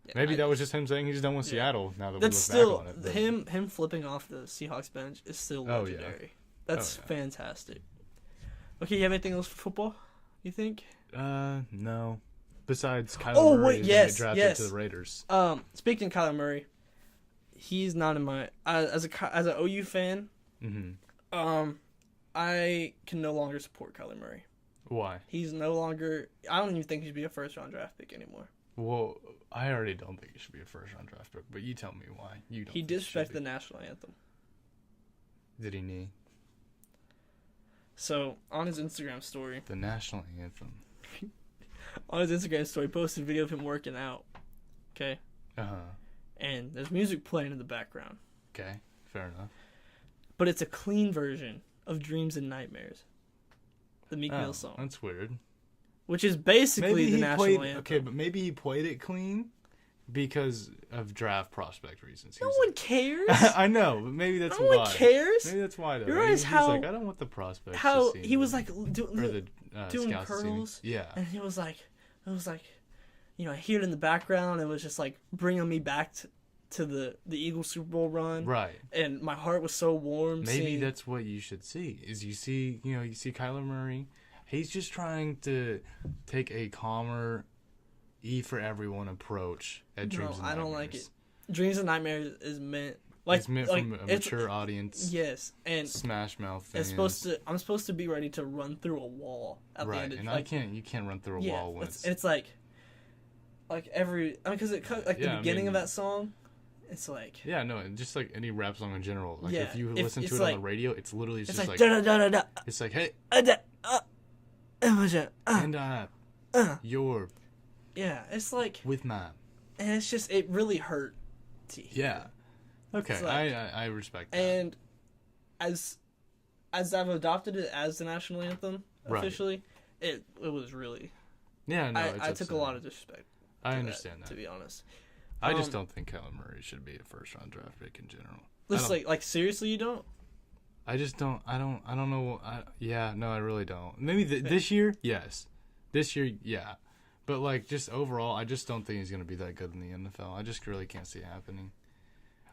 Yeah, Maybe that was just him saying he's done with Seattle. Now that That's we look still back on it, but- him flipping off the Seahawks bench is still Oh, yeah. legendary. That's Oh, yeah. fantastic. Okay, you have anything else for football? You think? No. Besides Kyler Oh, Murray wait, is yes, gonna get drafted yes. to the Raiders. Speaking of Kyler Murray, he's not in my as an OU fan. Mm-hmm. I can no longer support Kyler Murray. Why? He's no longer. I don't even think he should be a first-round draft pick anymore. Well, I already don't think he should be a first-round draft pick, but you tell me why. You don't. He think should disrespected be. the national anthem. Did he knee So on his Instagram story, the national anthem? he posted a video of him working out. Okay, and there's music playing in the background, Okay. Fair enough. but it's a clean version of "Dreams and Nightmares," the Meek Mill song, That's weird. which is basically the national anthem. Okay, but maybe he played it clean because of draft prospect reasons. He No was one like- cares. I know, but maybe that's No why. one cares. Maybe that's why. Though. You Maybe realize he's how- like, I don't want the prospects. How to see he me. was like or doing the scouts to see me. curls. Yeah. And he was like, it was like, I hear it in the background. It was just like bringing me back to the Eagles Super Bowl run. Right. And my heart was so warm. Maybe seeing, that's what you should see. Is you see Kyler Murray. He's just trying to take a calmer, for everyone approach at Dreams and I don't Nightmares. like it. Dreams and Nightmares is meant like It's meant like, from a mature audience. Yes, and Smash Mouth fans. I'm supposed to be ready to run through a wall at the Right, end of and like, you can't run through a wall when it's like every because the beginning of mean- that song, it's like Yeah, no, and just like any rap song in general. Like Yeah, if you if listen to it's it on like- the radio, it's literally it's just like like da da da da it's like, hey, da. and you're Yeah, it's like, with mine. and it's just it really hurt to hear. Yeah. Okay, It's like- I respect that. And as I've adopted it as the national anthem Right. officially, it was really yeah, no, I took a lot of disrespect. I to understand that. to be honest. I just don't think Kyler Murray should be a first round draft pick in general. Just like seriously, you don't? I just don't. I don't know. No, I really don't. Maybe this year, yes. This year, yeah. But like, just overall, I just don't think he's gonna be that good in the NFL. I just really can't see it happening.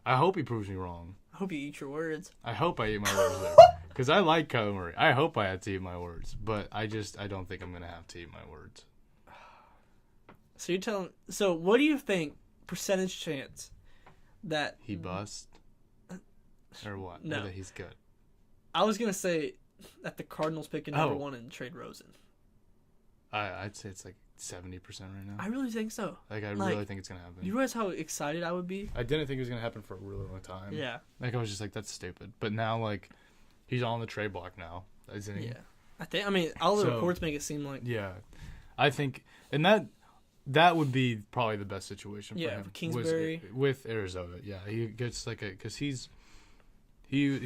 I hope he proves me wrong. I hope you eat your words. I hope I eat my words there, because I like Kyler Murray. I hope I have to eat my words, but I don't think I'm gonna have to eat my words. So you're telling? So what do you think? Percentage chance that He bust, or what? No. Or that he's good. I was gonna say that the Cardinals picking number Oh. 1 and trade Rosen. I'd say it's like 70% right now. I really think so. Like I like, really think it's gonna happen. You realize how excited I would be? I didn't think it was gonna happen for a really long time. Yeah. Like I was just like, that's stupid. But now, like, he's on the trade block now, isn't he? Yeah. I mean, all the reports make it seem like Yeah, I think, and that would be probably the best situation for him. for Kingsbury. with Arizona. Yeah, he gets like because he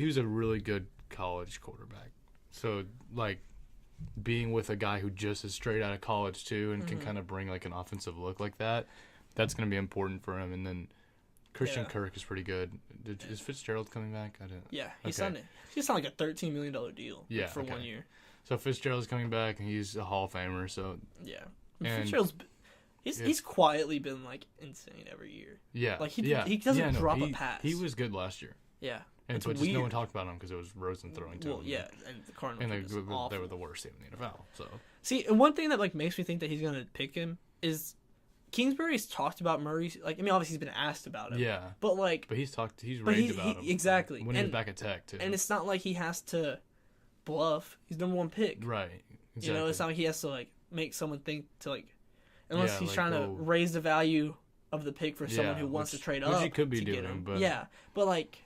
was a really good college quarterback. So like being with a guy who just is straight out of college too and can kind of bring like an offensive look like that, that's going to be important for him. And then Christian Kirk is pretty good. Is Fitzgerald coming back? I didn't. Yeah, he signed like a $13 million deal. Yeah, for 1 year. So Fitzgerald's coming back, and he's a Hall of Famer. So yeah, and Fitzgerald's he's quietly been like insane every year. Yeah, like he doesn't drop a pass. He was good last year. Yeah, and so just no one talked about him because it was Rosen throwing to him. Well, yeah, and the Cardinals they were the worst team in the NFL. So see, and one thing that like makes me think that he's gonna pick him is Kingsbury's talked about Murray. Like, I mean, obviously he's been asked about him. Yeah, but he's raved about him exactly when he was back at Tech too. And it's not like he has to bluff. He's number one pick. Right. Exactly. You know, it's not like he has to like make someone think to like, unless he's trying to raise the value of the pick for someone who wants to trade up. Which he could be doing, but but like,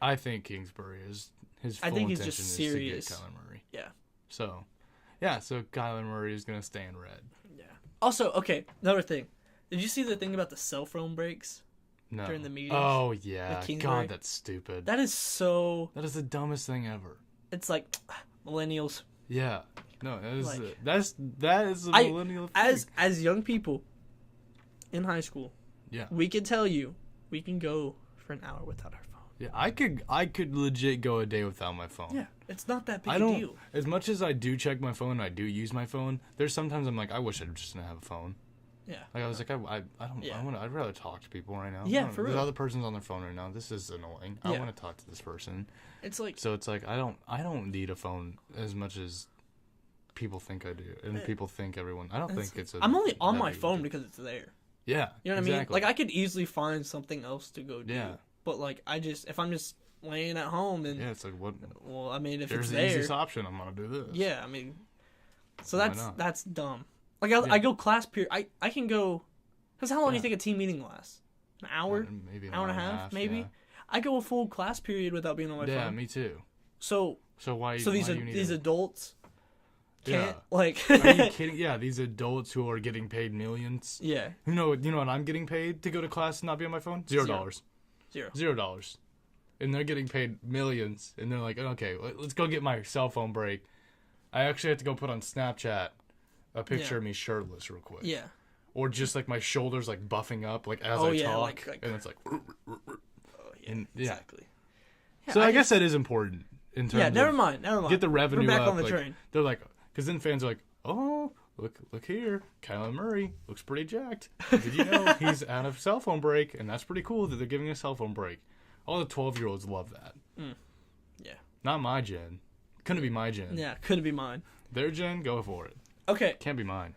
I think Kingsbury is his. I think he's just serious. To get Kyler Murray. Yeah. So Kyler Murray is gonna stay in red. Yeah. Also, okay, another thing. Did you see the thing about the cell phone breaks? No. During the meetings? Oh yeah. God, that's stupid. That is the dumbest thing ever. It's like millennials. Yeah. No, that is a millennial thing. As young people in high school, we can tell you we can go for an hour without our phone. Yeah, I could legit go a day without my phone. Yeah, it's not that big a deal. As much as I do check my phone, I do use my phone. There's sometimes I'm like, I wish I just didn't have a phone. Yeah. Like I was like, I'd rather talk to people right now. Yeah, for real. The other person's on their phone right now. This is annoying. I want to talk to this person. It's like I don't need a phone as much as people think I do, and people think everyone. I don't think it's. I'm only on my phone because it's there. Yeah, you know what I mean. Like I could easily find something else to go do. Yeah. But like if I'm just laying at home and it's like what? Well, I mean, if there's it's the there, easiest option, I'm gonna do this. Yeah, I mean, so that's dumb. Like I go class period. I can go. Because how long do you think a team meeting lasts? An hour? Maybe an hour and a half? Maybe. Yeah. I go a full class period without being on my phone. Yeah, me too. So why? So these adults can't like. Are you kidding? Yeah, these adults who are getting paid millions. Yeah. You know what I'm getting paid to go to class and not be on my phone? $0. $0. And they're getting paid millions, and they're like, okay, let's go get my cell phone break. I actually have to go put on Snapchat a picture of me shirtless real quick. Yeah. Or just like my shoulders like buffing up like as I talk, and it's like. Exactly. Yeah, so I guess that is important in terms. Yeah, never mind. Get the revenue back up. On the train. They're like, because then fans are like, oh, look here, Kyler Murray looks pretty jacked. Did you know he's out of cell phone break, and that's pretty cool that they're giving a cell phone break. All the 12-year-olds love that. Yeah. Not my gen. Couldn't be my gen. Yeah, couldn't be mine. Their gen, go for it. Okay. Can't be mine.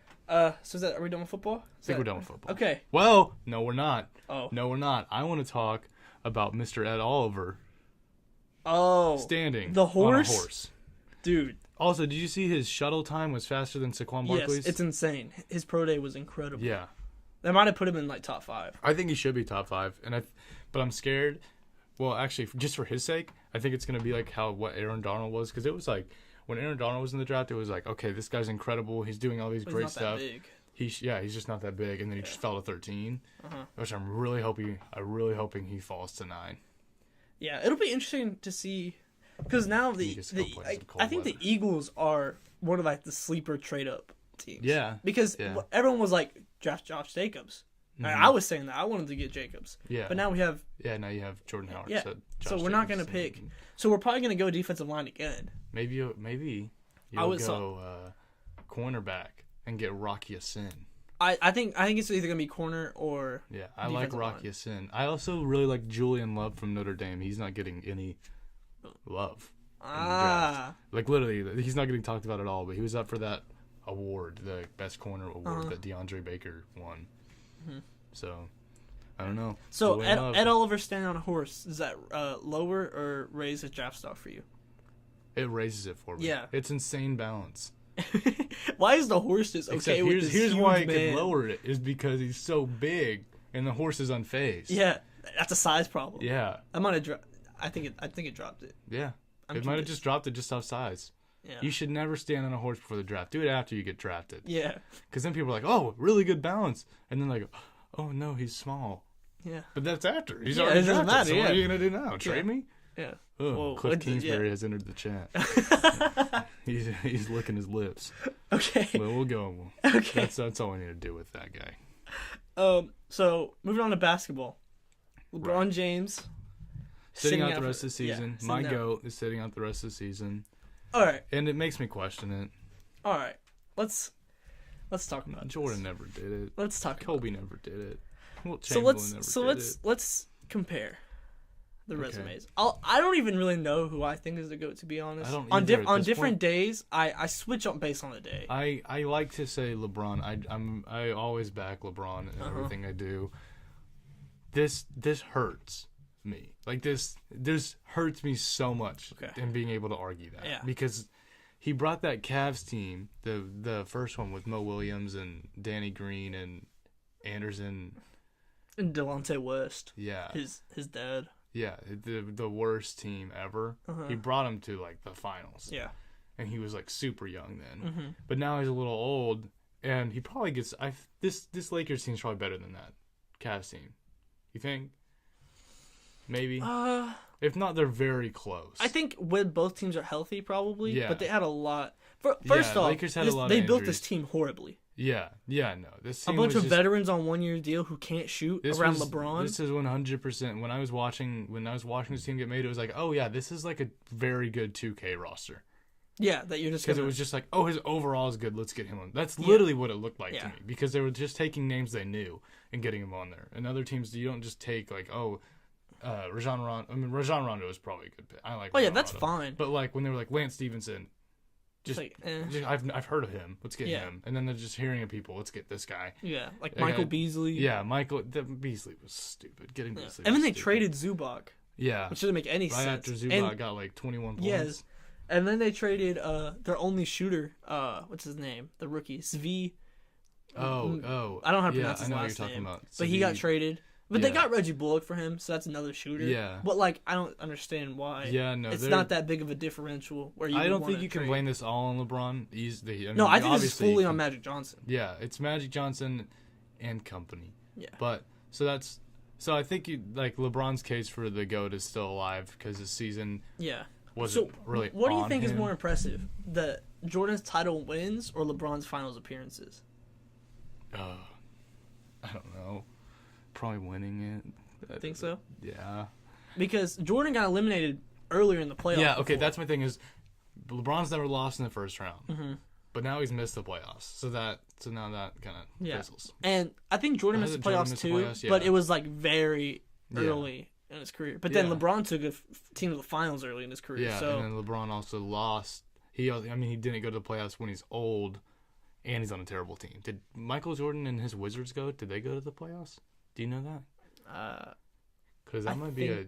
So are we done with football? I think we're done with football. Okay. Well, no, we're not. Oh. No, we're not. I want to talk about Mr. Ed Oliver. Oh. Standing. The horse? On a horse. Dude. Also, did you see his shuttle time was faster than Saquon Barkley's? Yes, it's insane. His pro day was incredible. Yeah. They might have put him in like top 5. I think he should be top 5, but I'm scared. Well, actually, just for his sake, I think it's gonna be like what Aaron Donald was, because it was like when Aaron Donald was in the draft, it was like, okay, this guy's incredible. He's doing all these great stuff. He's just not that big, and then he just fell to 13, which I'm really hoping he falls to 9. Yeah, it'll be interesting to see, because now I think the Eagles are one of like the sleeper trade up teams. Yeah, because everyone was like draft Josh Jacobs. Mm-hmm. I was saying that I wanted to get Jacobs. Yeah, but now we have now you have Jordan Howard. Yeah, so we're not going to pick. So we're probably going to go defensive line again. Maybe you'll go cornerback and get Rocky Sin. I think it's either gonna be corner or I like Rocky Sin. I also really like Julian Love from Notre Dame. He's not getting any love. Like literally, he's not getting talked about at all. But he was up for that award, the best corner award that DeAndre Baker won. Mm-hmm. So I don't know. So Ed Oliver standing on a horse, is that lower or raise a draft stock for you? It raises it for me. Yeah, it's insane balance. Why is the horse just okay with this here's huge why I man? could lower it is because he's so big and the horse is unfazed. Yeah, that's a size problem. Yeah, I might have I think it dropped it. Yeah, it might have just dropped it just off size. Yeah. You should never stand on a horse before the draft. Do it after you get drafted. Yeah, because then people are like, "Oh, really good balance," and then like, "Oh no, he's small." Yeah, but that's after he's already drafted. Matter, so what are you gonna do now? Trade me? Yeah. Oh, Cliff Kingsbury has entered the chat. he's licking his lips. Okay. Well, we'll go. Okay. That's all we need to do with that guy. So moving on to basketball. LeBron James sitting out the rest of the season. Yeah, My GOAT is sitting out the rest of the season. All right. And it makes me question it. All right. Let's talk about Jordan never did it. Let's talk. Kobe never did it. Wilt So Chamberlain let's compare the resumes. I don't even really know who I think is the GOAT, to be honest. I don't on either on different days, I switch up based on the day. I like to say LeBron. I always back LeBron in everything I do. This hurts me. Like this hurts me so much in being able to argue that. Yeah. Because he brought that Cavs team, the first one with Mo Williams and Danny Green and Anderson And Delonte West. Yeah. His dad. Yeah, the worst team ever. He brought him to like the finals. Yeah. And he was like super young then. But now he's a little old, and he probably gets this Lakers team's probably better than that Cavs team. You think? Maybe. If not, they're very close. I think when both teams are healthy, probably. Yeah. But they had a lot. First off, Lakers had a lot of they built injuries. this team horribly. Yeah, no. This team A bunch was of veterans on 1-year deal who can't shoot around LeBron. This is 100%. When I was watching this team get made, it was like, oh yeah, this is like a very good 2K roster. Yeah, that you're just because it was just like, oh, his overall is good. Let's get him on. That's literally what it looked like to me, because they were just taking names they knew and getting him on there. And other teams, you don't just take like, Rajon Rondo. I mean, Rajon Rondo is probably a good pick. I like. Oh yeah, Rajon that's Rondo. fine. But like when they were like Lance Stevenson. I've heard of him. Let's get him. And then they're just hearing of people. Let's get this guy. Yeah, like Michael Beasley. Yeah, Beasley was stupid. Getting Beasley. And then they traded Zubac. Yeah, which doesn't make any right sense. After Zubac got like 21 points. Yes, and then they traded their only shooter. What's his name? The rookie Svi. I don't know how to pronounce his last name. I know what you're talking about. But he got traded. But they got Reggie Bullock for him, so that's another shooter. Yeah. But like, I don't understand why. Yeah, no, it's not that big of a differential. Where I don't think you can blame this all on LeBron. I think this is fully on Magic Johnson. Yeah, it's Magic Johnson and company. Yeah. But so I think LeBron's case for the GOAT is still alive because his season. Yeah. Wasn't really. What do you think is more impressive, the Jordan's title wins or LeBron's finals appearances? I don't know. Probably winning it. Think so? Yeah. Because Jordan got eliminated earlier in the playoffs. Yeah, okay, that's my thing is LeBron's never lost in the first round. But now he's missed the playoffs. So now that kind of fizzles. And I think Jordan missed the playoffs too, but it was like very early in his career. But then LeBron took a team to the finals early in his career. Yeah, so. and then LeBron also lost. He didn't go to the playoffs when he's old and he's on a terrible team. Did Michael Jordan and his Wizards go? Did they go to the playoffs? Do you know that? Because that might be a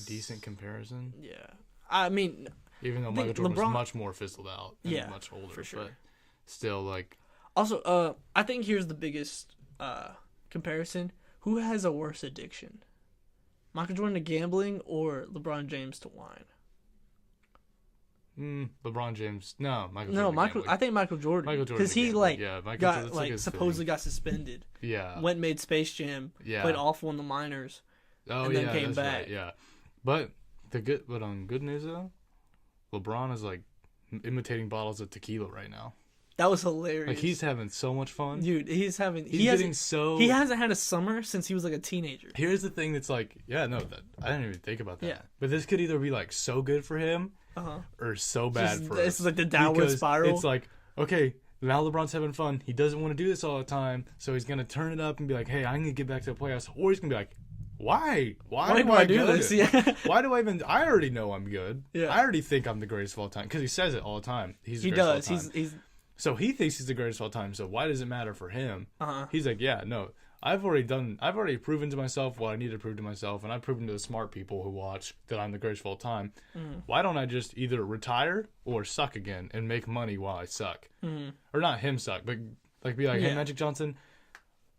decent comparison. Yeah. I mean, even though Michael Jordan was much more fizzled out and much older. For sure. But still, like. Also, I think here's the biggest comparison. Who has a worse addiction? Michael Jordan to gambling or LeBron James to wine? LeBron James. No, Michael Jordan. No, Michael. I think Michael Jordan. Because he got supposedly got suspended. Yeah. Went and made Space Jam. Yeah. Played awful in the minors. Oh and yeah. Then came back. Right, yeah. But on good news though, LeBron is like imitating bottles of tequila right now. That was hilarious. Like he's having so much fun, dude. He hasn't had a summer since he was like a teenager. Here's the thing that's like, I didn't even think about that. Yeah. But this could either be like so good for him. Or so bad for us. It's like the downward spiral. It's like, okay, now LeBron's having fun. He doesn't want to do this all the time, so he's gonna turn it up and be like, "Hey, I'm gonna get back to the playoffs." Or he's gonna be like, "Why? Why do I do this? Yeah. Why do I even? I already know I'm good. Yeah. I already think I'm the greatest of all time because he says it all the time. He does. So he thinks he's the greatest of all time. So why does it matter for him? He's like, yeah, no. I've already proven to myself what I need to prove to myself, and I've proven to the smart people who watch that I'm the greatest of all time. Why don't I just either retire or suck again and make money while I suck? Or not him suck, but like be like, hey, Magic Johnson,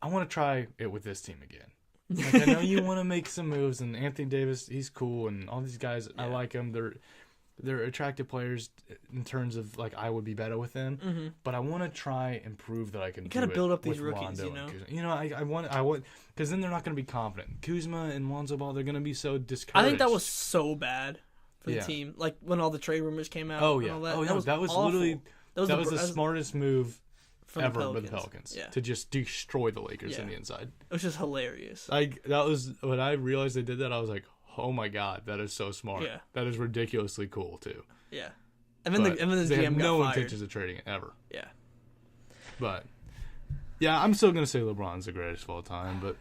I want to try it with this team again. Like, I know you want to make some moves, and Anthony Davis, he's cool, and all these guys, I like them. They're attractive players in terms of like I would be better with them, but I want to try and prove that I can. You gotta build up these rookies, I want because then they're not going to be confident. Kuzma and Lonzo Ball, they're going to be so discouraged. I think that was so bad for the team. Like when all the trade rumors came out. Oh yeah, that was awful. literally that was the smartest move ever with the Pelicans. Yeah. To just destroy the Lakers in the inside. It was just hilarious. That was when I realized they did that. I was like, oh my god, that is so smart. Yeah. That is ridiculously cool too. Yeah. And then the they GM have no got fired. intentions of trading it ever. Yeah. But yeah, I'm still gonna say LeBron's the greatest of all time. But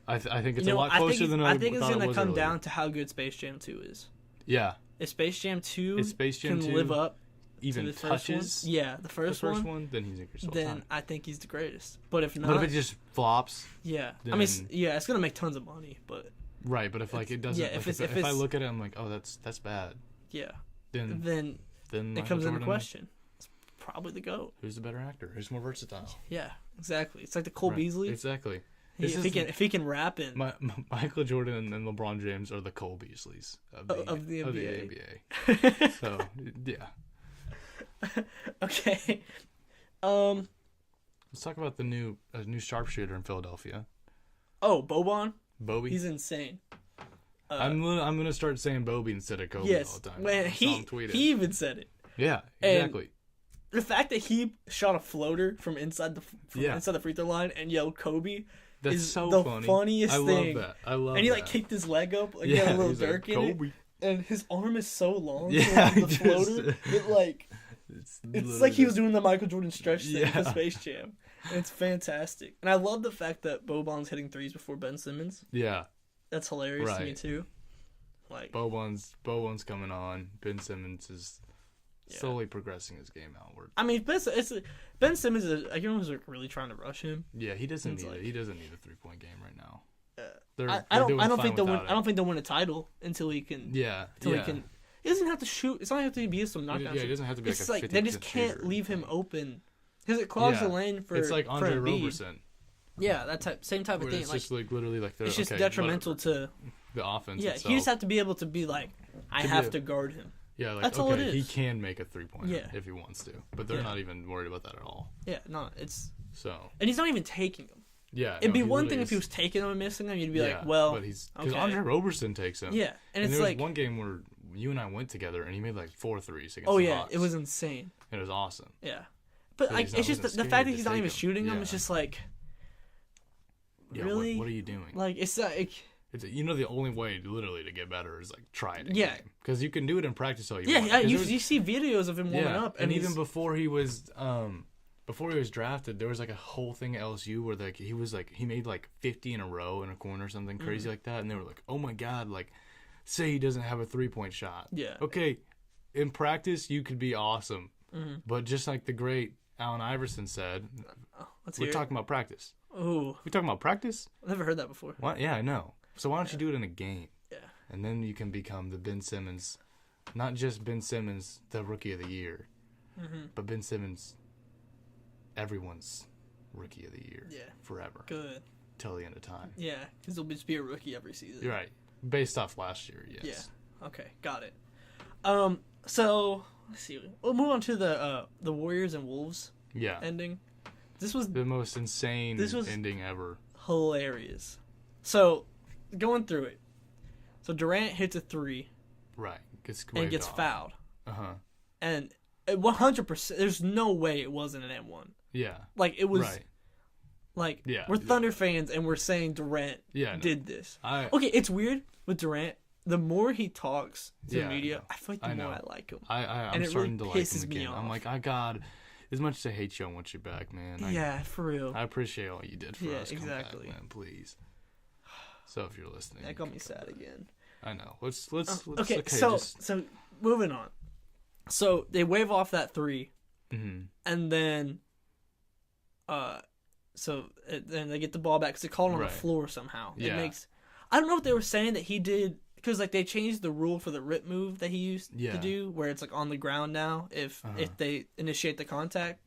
I think it's a lot closer than I think it's thought gonna it was come earlier. down to how good Space Jam 2 is. Yeah. If Space Jam 2 can 2 live up even to the touches the first one, then he's the greatest of all then time. I think he's the greatest. But if not, But if it just flops, yeah, then, I mean, it's gonna make tons of money, but right. But if like it doesn't, yeah, if I look at it, I'm like, oh, that's bad. Yeah, then it comes into question. It's probably the GOAT. Who's the better actor? Who's more versatile? Yeah, exactly. It's like the Cole Beasley. Exactly. If he can rap in Michael Jordan and LeBron James are the Cole Beasleys of the NBA. So yeah. Okay. Let's talk about the new sharpshooter in Philadelphia. Oh, Boban. Bobby. He's insane. I'm gonna start saying Bobby instead of Kobe all the time. Man, he even said it. Yeah, exactly. And the fact that he shot a floater from inside the free throw line and yelled Kobe. That's is so the funny. funniest thing. I love that. And he like kicked his leg up, like he had a little Dirk in Kobe. it, and his arm is so long. Yeah, so the floater, it's like he was doing the Michael Jordan stretch thing for Space Jam. And it's fantastic, and I love the fact that Boban's hitting threes before Ben Simmons. Yeah, that's hilarious to me too. Like Boban's coming on. Ben Simmons is slowly progressing his game outward. I mean, Ben Simmons is everyone's really trying to rush him. Yeah, he doesn't need it. He doesn't need a 3-point game right now. I don't think they'll win a title until he can. Yeah, he can. He doesn't have to shoot. It's not have to be some knockdown. Yeah, he doesn't have to be it's like a 50% they just can't leave him open because it clogs the lane for. It's like Andre Roberson. Yeah, that same type of thing. It's just like literally like it's just detrimental to the offense. Yeah, itself. he just have to be able to be like, I have to guard him. Yeah, like that's all it is. He can make a 3-pointer if he wants to, but they're not even worried about that at all. Yeah, no, it's so, and he's not even taking them. Yeah, it'd be one thing if he was taking them and missing them. You'd be like, well, but because Andre Roberson takes him. Yeah, and it's there like was one game where you and I went together and he made like 4 threes against. Oh the yeah, Hawks. it was insane. It was awesome. Yeah, but like, it's just the fact that he's not even shooting them. It's just like, really, what are you doing? Like it's like. The only way literally to get better is like try it in game. Because you can do it in practice all you want. Yeah, you see videos of him warming up. And even before he was drafted, there was like a whole thing at LSU where like he made like 50 in a row in a corner or something crazy like that. And they were like, oh my God, like say he doesn't have a 3-point shot. Yeah. Okay, in practice you could be awesome. But just like the great Allen Iverson said, we're talking about practice. Ooh. We're talking about practice? I've never heard that before. What? Yeah, I know. So why don't you do it in a game? Yeah. And then you can become the Ben Simmons, not just Ben Simmons, the Rookie of the Year, but Ben Simmons, everyone's Rookie of the Year. Yeah. Forever. Good. Till the end of time. Yeah, because he'll just be a rookie every season. You're right. Based off last year, yes. Yeah. Okay, got it. So let's see. We'll move on to the Warriors and Wolves. Ending. This was the most insane ending ever. Hilarious. So, going through it. So Durant hits a 3. Right. And gets fouled. Uh-huh. And 100%, there's no way it wasn't an M1. Yeah. Like, it was... Right. Like, we're Thunder fans and we're saying Durant did this. Okay, it's weird with Durant. The more he talks to the media, I feel like the more I like him. I'm starting to like him again. I'm like, God... As much as I hate you, I want you back, man. For real. I appreciate all you did for us. Exactly. Come back, man, please. So if you're listening, that got me sad again. I know. Let's okay. So moving on. So they wave off that 3, and then, then they get the ball back because they called on the floor somehow. It makes. I don't know if they were saying that he did. Because like they changed the rule for the rip move that he used to do, where it's like on the ground now if they initiate the contact,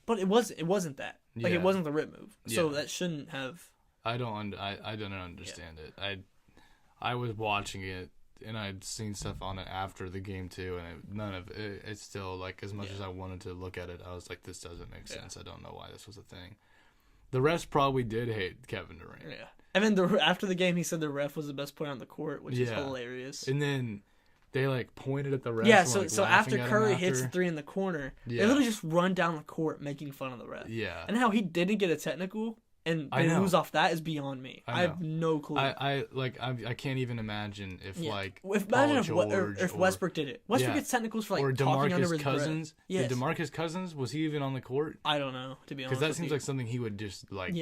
but it wasn't that like it wasn't the rip move, so that shouldn't have. I don't understand it. I was watching it and I'd seen stuff on it after the game too, and it's still like as much as I wanted to look at it, I was like, this doesn't make sense. I don't know why this was a thing. The rest probably did hate Kevin Durant. Yeah. And then after the game, he said the ref was the best player on the court, which is hilarious. And then they like pointed at the refs. Yeah, and, like, so laughing after at Curry him hits the three in the corner, Yeah. they literally just run down the court making fun of the ref. Yeah. And how he didn't get a technical and I they know. lose off that is beyond me. I have no clue. I can't even imagine if like imagine Paul if George Westbrook did it. Westbrook Yeah. gets technicals for like or talking under DeMarcus his Cousins. breath. Yes. Did DeMarcus Cousins, was he even on the court? I don't know, to be honest. Because that with seems you. like something he would just like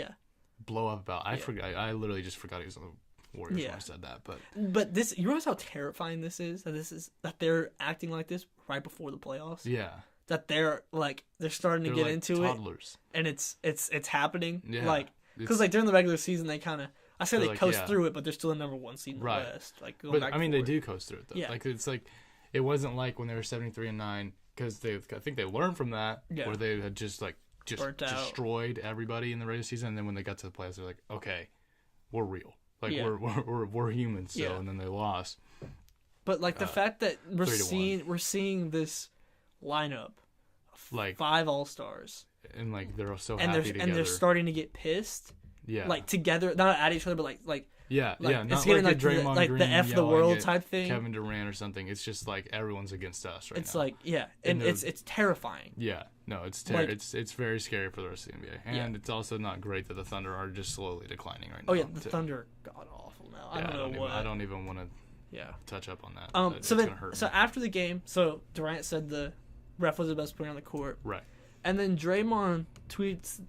blow up about. I Yeah. forgot. I literally just forgot he was on the Warriors Yeah. when I said that. But this, you realize how terrifying this is? That they're acting like this right before the playoffs. Yeah. That they're starting to They're get like into toddlers. it, and it's happening. Yeah. Like because like during the regular season they kind of they like, coast yeah. through it, but they're still the number one seed in the Right. West. Like going But back I mean, and they forth. do coast through it though. Yeah. Like it's like it wasn't like when they were 73-9 because I think they learned from that where they had just Burnt out. destroyed everybody in the regular season, and then when they got to the playoffs, they're like, okay, we're real. Like Yeah. we're humans still, Yeah. and then they lost. But like the fact that we're 3-1. seeing this lineup, Like 5 All-Stars, and like they're so and happy together. they're starting to get pissed, yeah. like together, not at each other, but like Yeah, like, not it's getting like like a Draymond the Green F the yelling world at type thing. Kevin Durant or something. It's just like everyone's against us right It's now. like And and it's terrifying. Yeah, no, it's it's very scary for the rest of the NBA, and it's also not great that the Thunder are just slowly declining right now. Oh yeah, the Thunder god awful now. I don't know what. I don't even want to Yeah. touch up on that. So it's then, gonna hurt so me. after the game, so Durant said the ref was the best player on the court, Right. and then Draymond tweets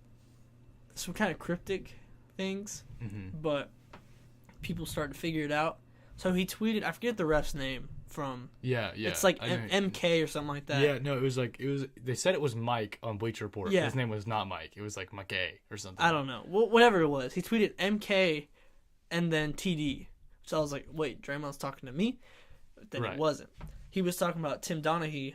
some kind of cryptic things, but people started to figure it out. So he tweeted, I forget the ref's name from. Yeah. It's like MK or something like that. Yeah, no, it was. They said it was Mike on Bleacher Report. Yeah. His name was not Mike. It was like McKay or something. I don't know. Well, whatever it was, he tweeted MK and then TD. So I was like, wait, Draymond's talking to me? But then Right. it wasn't. He was talking about Tim Donaghy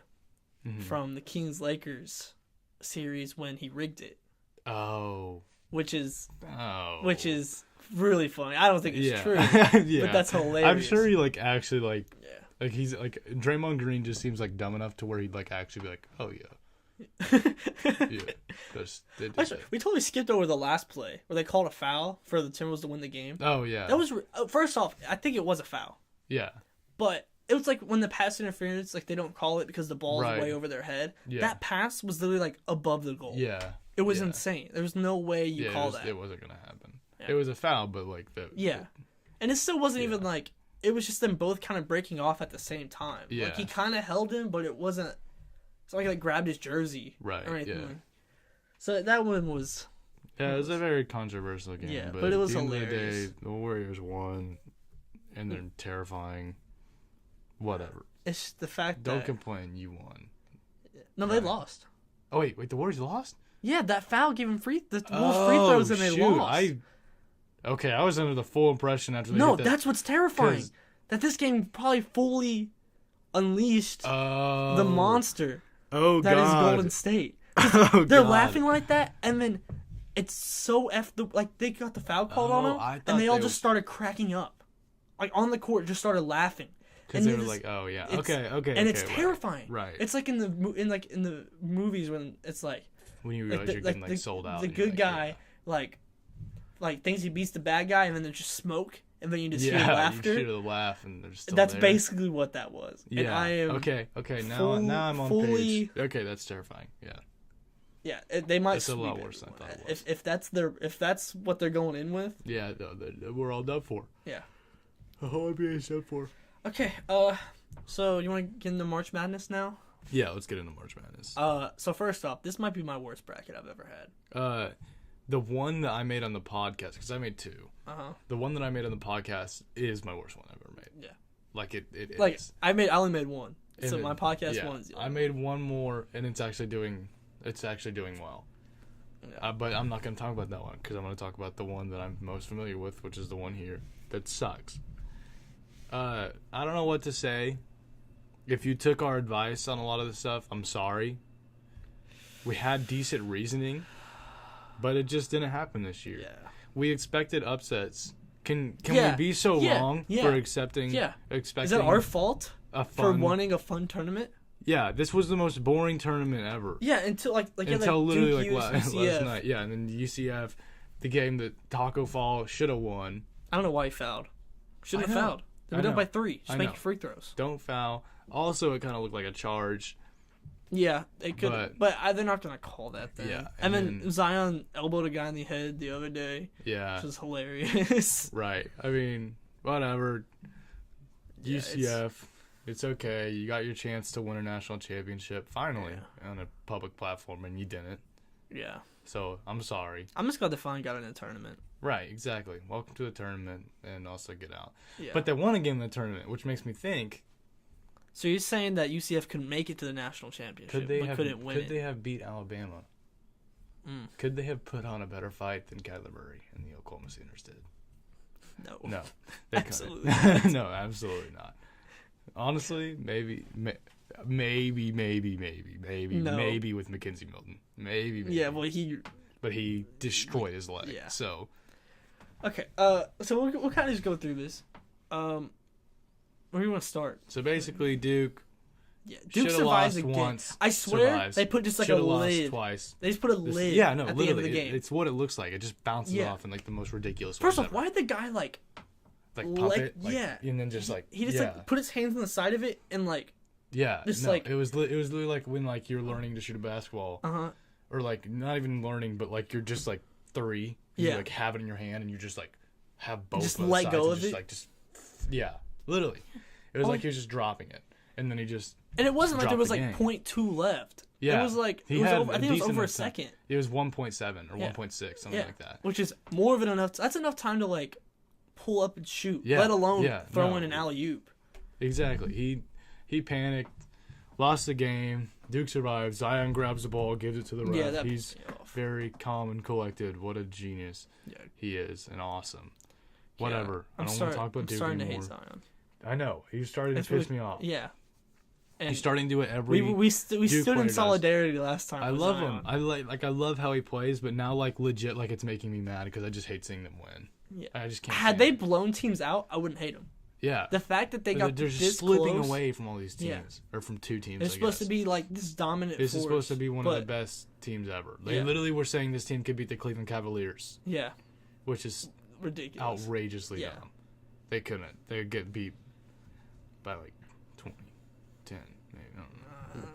from the Kings-Lakers series when he rigged it. Oh. Which is really really funny. I don't think it's true, yeah. but that's hilarious. I'm sure he actually like he's like Draymond Green just seems like dumb enough to where he'd actually be like, oh yeah, yeah. Actually, we totally skipped over the last play where they called a foul for the Timberwolves to win the game. Oh yeah, That was first off, I think it was a foul, yeah. but it was like when the pass interference, like they don't call it because the ball is way over their head. Yeah. That pass was literally above the goal. Yeah, it was insane. There was no way you call that. It wasn't gonna happen. Yeah. It was a foul, but and it still wasn't even it was just them both kind of breaking off at the same time. Yeah. Like he kind of held him, but it wasn't. It's like he grabbed his jersey, Right, Or anything. yeah. So that one was. Yeah, it was a very controversial game. Yeah, but but it was at the end hilarious. of the day, the Warriors won, and they're terrifying. Whatever. It's the fact Don't that complain. You won. no, they lost. Oh wait, the Warriors lost? Yeah, that foul gave him the Wolves free throws and they lost. I was under the full impression after they No, hit that. that's what's terrifying. 'Cause- That this game probably fully unleashed Oh. the monster Oh that is God. Golden State. Oh, They're God. laughing like that, and then it's so they got the foul called on them, I thought and they all they just started cracking up, on the court, just started laughing. Because they were like, oh yeah, okay, and it's terrifying. Right. It's like in the movies when it's like when you realize you're getting sold out. The and you're good guy like thinks he beats the bad guy, and then there's just smoke, and then you just hear yeah, laughter. you hear the laugh, and they're still That's there. basically what that was. Yeah. And I am okay. Now I'm on fully- page. Okay, that's terrifying. Yeah. Yeah, they might. It's a lot sweep worse than I thought it was. If that's what they're going in with. Yeah, we're all done for. Yeah. The whole NBA is done for. Okay. So you want to get into March Madness now? Yeah, let's get into March Madness. So first off, this might be my worst bracket I've ever had. The one that I made on the podcast, because I made two. The one that I made on the podcast is my worst one I've ever made. Yeah. Like it is. I only made one. And so then- my podcast yeah, one's. I made one more, and it's actually doing well. Yeah. But I'm not going to talk about that one because I'm going to talk about the one that I'm most familiar with, which is the one here that sucks. I don't know what to say. If you took our advice on a lot of this stuff, I'm sorry. We had decent reasoning, but it just didn't happen this year. Yeah. We expected upsets. Can we be so wrong for expecting? Is that our fault for wanting a fun tournament? Yeah, this was the most boring tournament ever. Yeah, until until literally Duke, last UCF. night. Yeah, and then UCF, the game that Taco Fall should have won. I don't know why he fouled. Shouldn't have fouled. They went up by 3. Just making free throws. Don't foul. Also, it kind of looked like a charge. Yeah, it could, but they're not gonna call that then. Yeah, and then Zion elbowed a guy in the head the other day. Yeah, which was hilarious. Right. I mean, whatever. Yeah, UCF, it's okay. You got your chance to win a national championship finally on a public platform, and you didn't. Yeah. So I'm sorry. I'm just glad they finally got in a tournament. Right. Exactly. Welcome to the tournament, and also get out. Yeah. But they won a game in the tournament, which makes me think. So you're saying that UCF could make it to the national championship, but couldn't win it? Could they have beat Alabama? Could they have put on a better fight than Kyler Murray and the Oklahoma Sooners did? No, they absolutely couldn't. No, absolutely not. Honestly, maybe with Mackenzie Milton, maybe. Yeah, well but he destroyed his leg. Yeah. So. Okay. So we'll kind of just go through this. Where do you want to start? So basically, Duke. Yeah, Duke survives again. Once, I swear survives. they put just like Should've a lost lid. Twice. They just put a lid. Yeah, no, at literally, the end of the game. it's what it looks like. It just bounces off in like the most ridiculous. First off, ever. why did the guy like pump it? And then just he just like put his hands on the side of it and like just like it was literally like when like you're learning to shoot a basketball. Or like not even learning, but like you're just like 3. You like have it in your hand and you just like have both. Just let go of just, it. Like literally, it was like he was just dropping it, and then he just. And it wasn't like there was like game. 0.2 left. Yeah, it was like it was over, I think it was over a second. It was 1.7 or 1.6, something like that. Which is more than enough. That's enough time to like pull up and shoot, let alone throw in an alley-oop. Exactly. He panicked, lost the game. Duke survives. Zion grabs the ball, gives it to the ref. He's very calm and collected. What a genius he is, and awesome. Whatever. I don't want to talk about Duke anymore. I'm starting to hate Zion. I know. He's starting to piss me off. Yeah. And he's starting to do it every. We stood in solidarity last time. I love him. I love how he plays, but now like legit like it's making me mad because I just hate seeing them win. Yeah. I just can't. Had they blown teams out, I wouldn't hate them. Yeah. The fact that they got they're just slipping away from all these teams or from 2 teams. It's supposed to be like this dominant. This is supposed to be one of the best teams ever. They literally were saying this team could beat the Cleveland Cavaliers. Yeah. Which is ridiculous, outrageously dumb. They couldn't. They'd get beat by like 20, 10. Maybe. I don't know.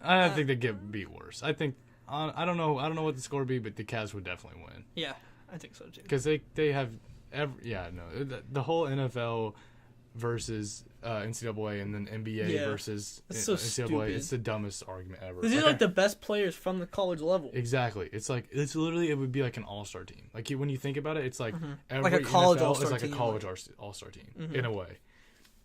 I think they'd get beat worse. I think I don't know what the score would be, but the Cavs would definitely win. Yeah, I think so too. Because they have the whole NFL versus NCAA and then NBA versus NCAA. Stupid. It's the dumbest argument ever. These are like the best players from the college level. Exactly. It's literally it would be like an all-star team. Like when you think about it, it's like like a college NFL all-star is like team. A college all-star team in a way.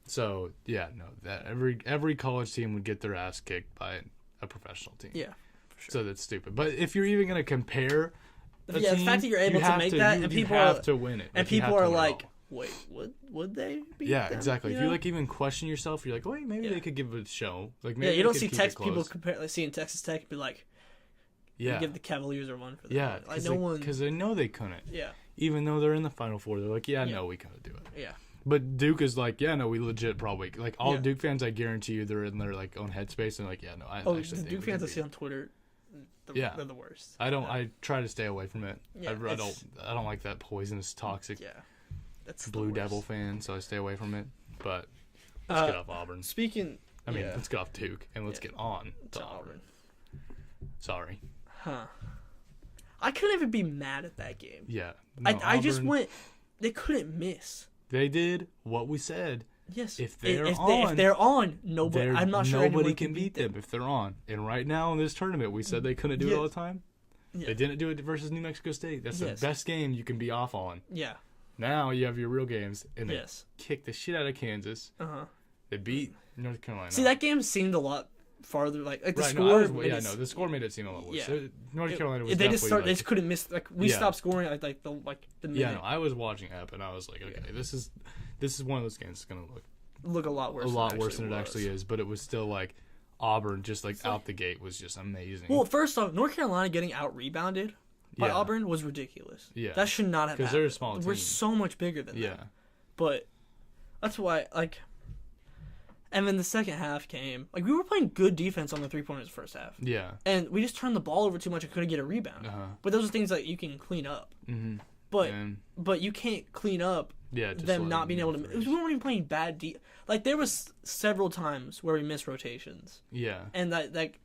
So that every college team would get their ass kicked by a professional team. Yeah, for sure. So that's stupid. But if you're even gonna compare, the fact that you're able to make that, and people have to win it, and people are like, wait, would they beat them? Exactly. If you like even question yourself, you're like, wait, maybe they could give it a show. Like maybe you don't see people compare, like seeing Texas Tech and be like, give the Cavaliers a run for that. Yeah, like no one, because they know they couldn't. Yeah. Even though they're in the Final Four, they're like, no, we couldn't do it. Yeah. But Duke is like, no, we legit probably like all Duke fans. I guarantee you, they're in their like own headspace and like, no, I actually the think Duke fans I see on Twitter, they're the worst. I don't. I try to stay away from it. Yeah, I don't like that poisonous, toxic. Yeah, that's Blue Devil fan, so I stay away from it. But let's get off Auburn. Let's get off Duke and let's get on to Auburn. Sorry. Huh. I couldn't even be mad at that game. Yeah. No, I just went. They couldn't miss. They did what we said. Yes. If they're on, nobody. I'm not sure nobody can beat them if they're on. And right now in this tournament, we said they couldn't do it all the time. Yeah. They didn't do it versus New Mexico State. That's the best game you can be off on. Yeah. Now you have your real games, and they kicked the shit out of Kansas. They beat North Carolina. See, that game seemed a lot farther. Like the score. No, the score made it seem a lot worse. Yeah. North Carolina was. They just couldn't miss. Like we stopped scoring at the minute. Yeah, no, I was watching it, and I was like, okay, this is one of those games that's gonna look a lot worse. Than it actually is. But it was still like Auburn, just like out the gate, was just amazing. Well, first off, North Carolina getting out rebounded by Auburn was ridiculous. Yeah, that should not have happened. Because they're a small team. We're so much bigger than them. But that's why And then the second half came. Like, we were playing good defense on the three-pointers first half. Yeah. And we just turned the ball over too much and couldn't get a rebound. But those are things that you can clean up. Mm-hmm. But you can't clean up Yeah, just them let not being able to. freeze. We weren't even playing bad Like there was several times where we missed rotations, Yeah. and that.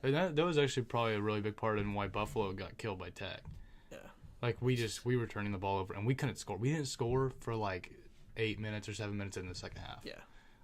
And that was actually probably a really big part in why Buffalo got killed by Tech. Yeah. Like we were turning the ball over and we couldn't score. We didn't score for like 8 minutes or 7 minutes in the second half. Yeah.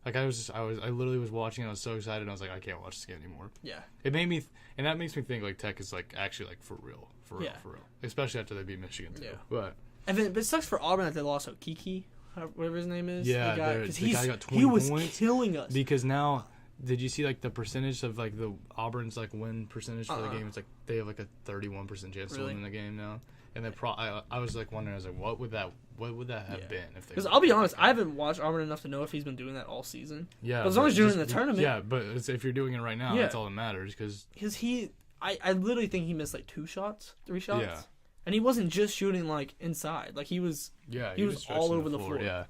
Like I literally was watching and I was so excited. I was like, I can't watch this game anymore. Yeah. It made me, and that makes me think like Tech is like actually like for real. Yeah. Especially after they beat Michigan too. Yeah. But it sucks for Auburn that they lost Kiki, whatever his name is. Yeah, the guy, the guy got 20 he was points. killing us. Because now, did you see like the percentage of like the Auburn's like win percentage for the game? It's like they have like a 31% chance to win the game now. And they I was like wondering, I was like, what would that have been if they? Because I'll be honest, I haven't watched Auburn enough to know if he's been doing that all season. Yeah, but as long as you're doing it in the tournament. Yeah, but if you're doing it right now, that's all that matters. Because I literally think he missed like 3 shots. Yeah. And he wasn't just shooting like inside. Like he was. Yeah, he was all over the floor. Yeah.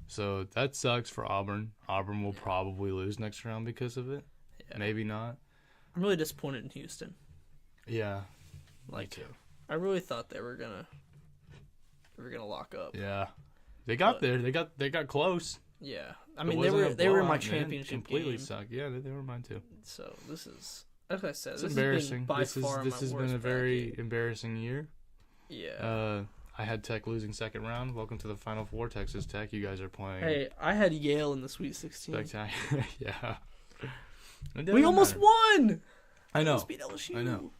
So that sucks for Auburn. Auburn will probably lose next round because of it. Yeah. Maybe not. I'm really disappointed in Houston. Yeah. Me too. I really thought they were gonna lock up. Yeah. They got there. They got close. Yeah. I mean they were in my championship completely game. Sucked. Yeah, they were mine too. So this is, like I said, it's this embarrassing. Has been This has been a very embarrassing year. Yeah. I had Tech losing second round. Welcome to the Final Four, Texas Tech. You guys are playing. Hey, I had Yale in the Sweet 16. Spectacular. Yeah. We almost won. I know. Almost beat LSU. I know.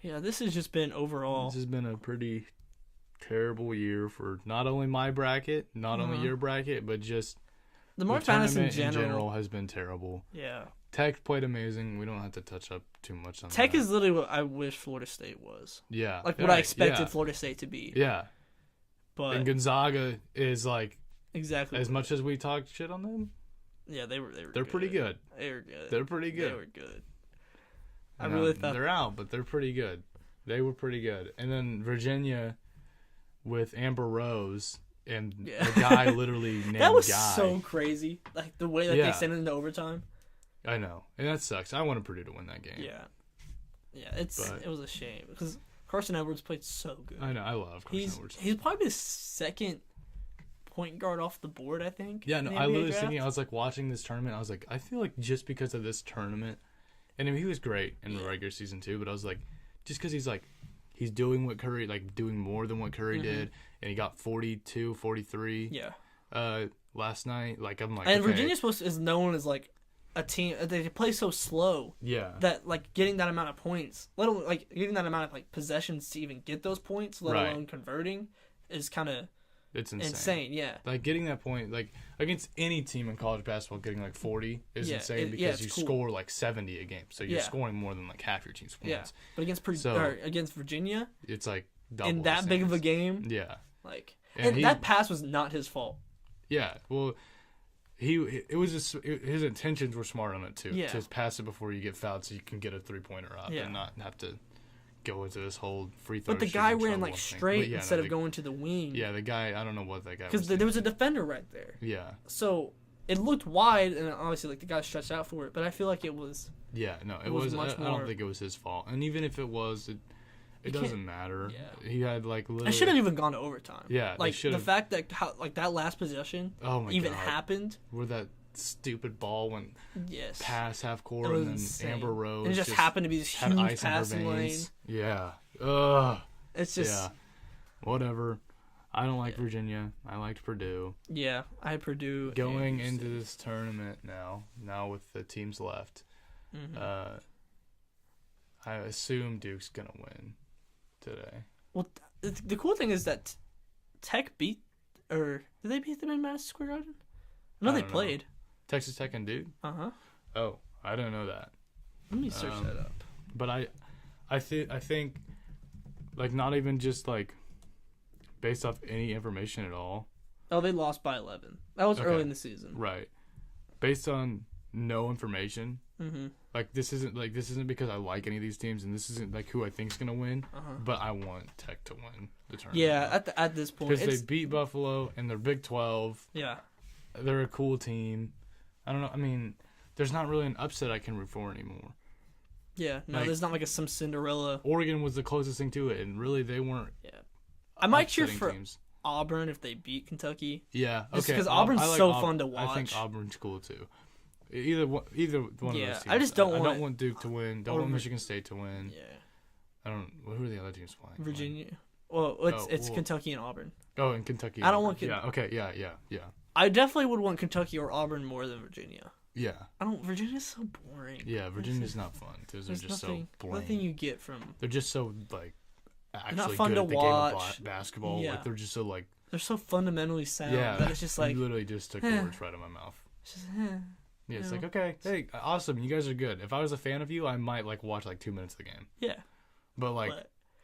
Yeah, this has just been overall. This has been a pretty terrible year for not only my bracket, not only your bracket, but just the March Madness in general has been terrible. Yeah. Tech played amazing. We don't have to touch up too much on that. Tech is literally what I wish Florida State was. Yeah. Like what I expected Florida State to be. Yeah. But and Gonzaga is like exactly as much as we talked shit on them. Yeah, they're good. Pretty good. They were good. They're pretty good. They were good. I really thought they're out, but they're pretty good. They were pretty good. And then Virginia with Amber Rose and the guy literally named that was Guy. So crazy. Like the way that they sent it into overtime. I know, and that sucks. I wanted Purdue to win that game. Yeah. It was a shame because Carson Edwards played so good. I know, I love Carson Edwards. He's probably the second point guard off the board, I think. Yeah, no, I literally was thinking, I was like watching this tournament. I was like, I feel like just because of this tournament, and I mean, he was great in the regular season too. But I was like, just because he's doing what Curry, like doing more than what Curry did, and he got 42, 43. Yeah. Last night, like I'm like, and Virginia is known as like a team. They play so slow. Yeah. That like getting that amount of points, let alone like getting that amount of like possessions to even get those points, let alone converting, is kind of. It's insane. Yeah. Like getting that point, like against any team in college basketball, getting like 40 is insane because you score like 70 a game, so you're scoring more than like half your team's points. Yeah, but against Virginia, it's like double in that big of a game. Yeah, like and that pass was not his fault. Yeah, well, his intentions were smart on it too. Yeah, to pass it before you get fouled, so you can get a 3-pointer up and not have to go into this whole free throw. But the guy ran like straight instead of going to the wing. Yeah, the guy, I don't know what that guy was. Because there was a defender right there. Yeah. So it looked wide, and obviously like the guy stretched out for it. But I feel like it was. Yeah, no, it was much more. I don't think it was his fault. And even if it was, it doesn't matter. Yeah. He had like literally. I should have even gone to overtime. Yeah. Like the fact that that last possession happened. Where that stupid ball went past half court and then insane. Amber Rose. And it just happened to be this huge passing lane. Yeah. It's just whatever. I don't like Virginia. I liked Purdue. Yeah, I had Purdue. Going into this tournament now with the teams left, I assume Duke's gonna win today. Well, the cool thing is that Tech did they beat them in Madison Square Garden? I know they played. Texas Tech and Duke? Uh-huh. Oh, I didn't know that. Let me search that up. But I think like not even just like based off any information at all. Oh, they lost by 11. That was early in the season. Right. Based on no information. Mm-hmm. Like this isn't because I like any of these teams, and this isn't like who I think's gonna win. But I want Tech to win the tournament. Yeah, at this point, because they beat Buffalo and they're Big 12. Yeah, they're a cool team. I don't know. I mean, there's not really an upset I can root for anymore. Yeah, no, there's not like some Cinderella. Oregon was the closest thing to it, and really they weren't. Yeah, I might cheer for. Teams. Auburn if they beat Kentucky. Yeah, Just okay. because Auburn's so Aub- fun to watch. I think Auburn's cool too. Either one of those teams. I just don't I want. don't want Duke to win. Don't want Michigan State to win. Yeah. I don't. Who are the other teams playing? Virginia. Well, it's Kentucky and Auburn. Oh, and Kentucky. I don't want. Yeah. Okay. Yeah. I definitely would want Kentucky or Auburn more than Virginia. Yeah. Virginia's so boring. Yeah, Virginia's not fun. Those are just so boring. Nothing you get from. They're just so like actually not fun good to at the watch. game of basketball. Yeah. Like they're just so like. They're so fundamentally sound Yeah. that it's just like. You literally just took the words right out of my mouth. It's just, Yeah, it's like, okay, hey, awesome, you guys are good. If I was a fan of you, I might like watch like 2 minutes of the game. Yeah. But like,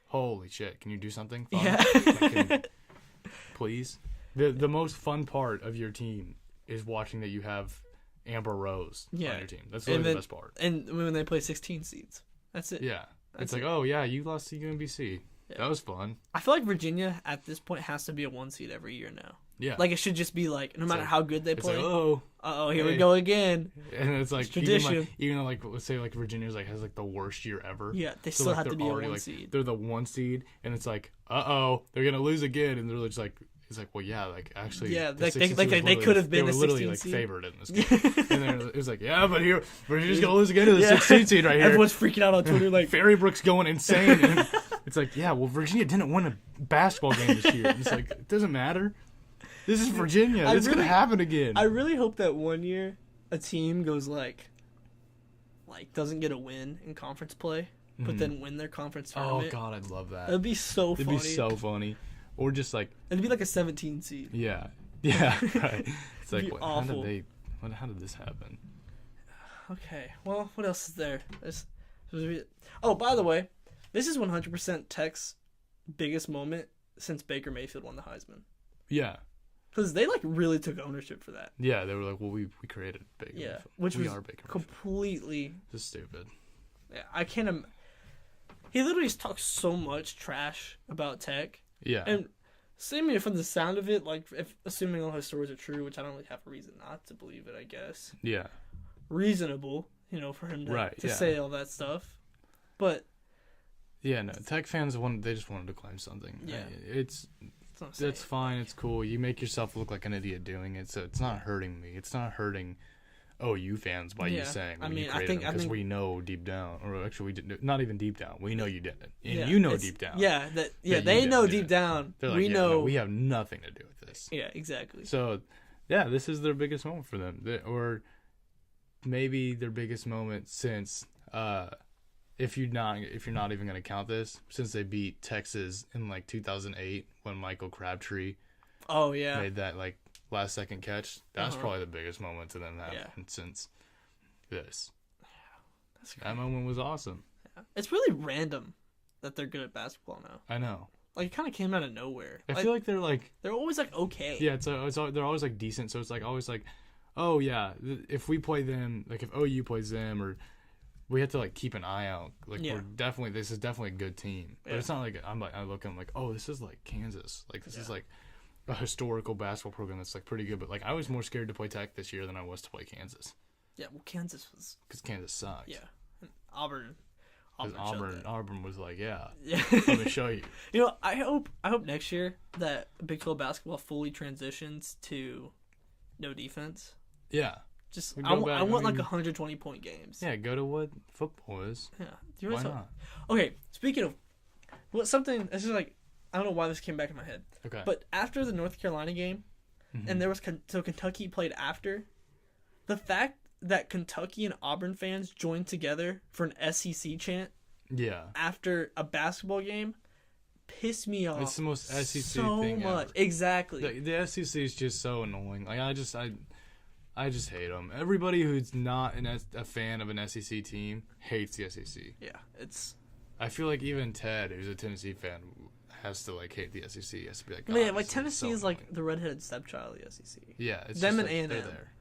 holy shit, can you do something fun? Yeah. Like, please. The most fun part of your team is watching that you have Amber Rose on your team. That's really the best part. And when they play 16 seeds, that's it. Yeah. It's like, oh yeah, you lost to UMBC. Yeah. That was fun. I feel like Virginia at this point has to be a 1 seed every year now. Yeah. Like it should just be like no matter how good they play. Like, here we go again. And it's like tradition. Even like let's say like Virginia's like has like the worst year ever. Yeah, they still have to be a 1 seed. They're the 1 seed, and it's like, they're gonna lose again, and they're just like, it's like, well, yeah, like actually, they could have been they were the literally 16 like seed. favored in this game, and then it was like, yeah, but here Virginia's gonna lose again to the 16 seed right here. Everyone's freaking out on Twitter like Ferrybrook's going insane. And it's like, yeah, well, Virginia didn't win a basketball game this year. And it's like, it doesn't matter. This is Virginia. It's gonna happen again. I really hope that one year a team goes like doesn't get a win in conference play, but then win their conference tournament. Oh God, I'd love that. That'd be so funny. It'd be so funny. Or just like it'd be like a 17 seed. Yeah, right. It's like awful. How did this happen? Okay, well, what else is there? Oh, by the way, this is 100% Tech's biggest moment since Baker Mayfield won the Heisman. Yeah. Because they really took ownership for that. Yeah, they were like, well, we created Baker Mayfield. Which we was are Baker completely... This is stupid. Yeah, I can't... He literally talks so much trash about Tech. Yeah. And seemingly from the sound of it, assuming all his stories are true, which I don't really have a reason not to believe it, I guess. Yeah. Reasonable, for him to say all that stuff. But... Yeah, no, Tech fans, they just wanted to claim something. Yeah. That's fine. It's cool. You make yourself look like an idiot doing it, so it's not hurting me. It's not hurting OU fans by you saying because we know deep down, or actually we didn't. Not even deep down. We know you didn't, and you know deep down. Yeah, they know deep down. They're like, we know no, we have nothing to do with this. Yeah, exactly. So, yeah, this is their biggest moment for them, or maybe their biggest moment since. If you're not even gonna count this, since they beat Texas in 2008 when Michael Crabtree made that last second catch, that's probably the biggest moment to them happened since this. That moment was awesome. Yeah. It's really random that they're good at basketball now. I know. It kind of came out of nowhere. I feel like they're always okay. Yeah, they're always decent. So it's always oh yeah, if we play them, if OU plays them or. We have to keep an eye out. This is definitely a good team. But it's not I look and I'm like, oh, this is Kansas. This is a historical basketball program that's pretty good. But I was more scared to play Tech this year than I was to play Kansas. Yeah, well, Kansas was because Kansas sucked. Yeah, and Auburn was yeah. Let me show you. I hope next year that Big 12 basketball fully transitions to no defense. Yeah. I want 120-point games. Yeah, go to what football is. Yeah. Why not? Okay, speaking of something, this is I don't know why this came back in my head. Okay. But after the North Carolina game, and there was Kentucky played after, the fact that Kentucky and Auburn fans joined together for an SEC chant. Yeah. After a basketball game, pissed me off. It's the most SEC so thing much. Ever. Exactly. The SEC is just so annoying. I just hate them. Everybody who's not a fan of an SEC team hates the SEC. Yeah, it's... I feel like even Ted, who's a Tennessee fan, has to hate the SEC. He has to be yeah, Tennessee is the redheaded stepchild of the SEC. Yeah, it's them just and A&M. they're there.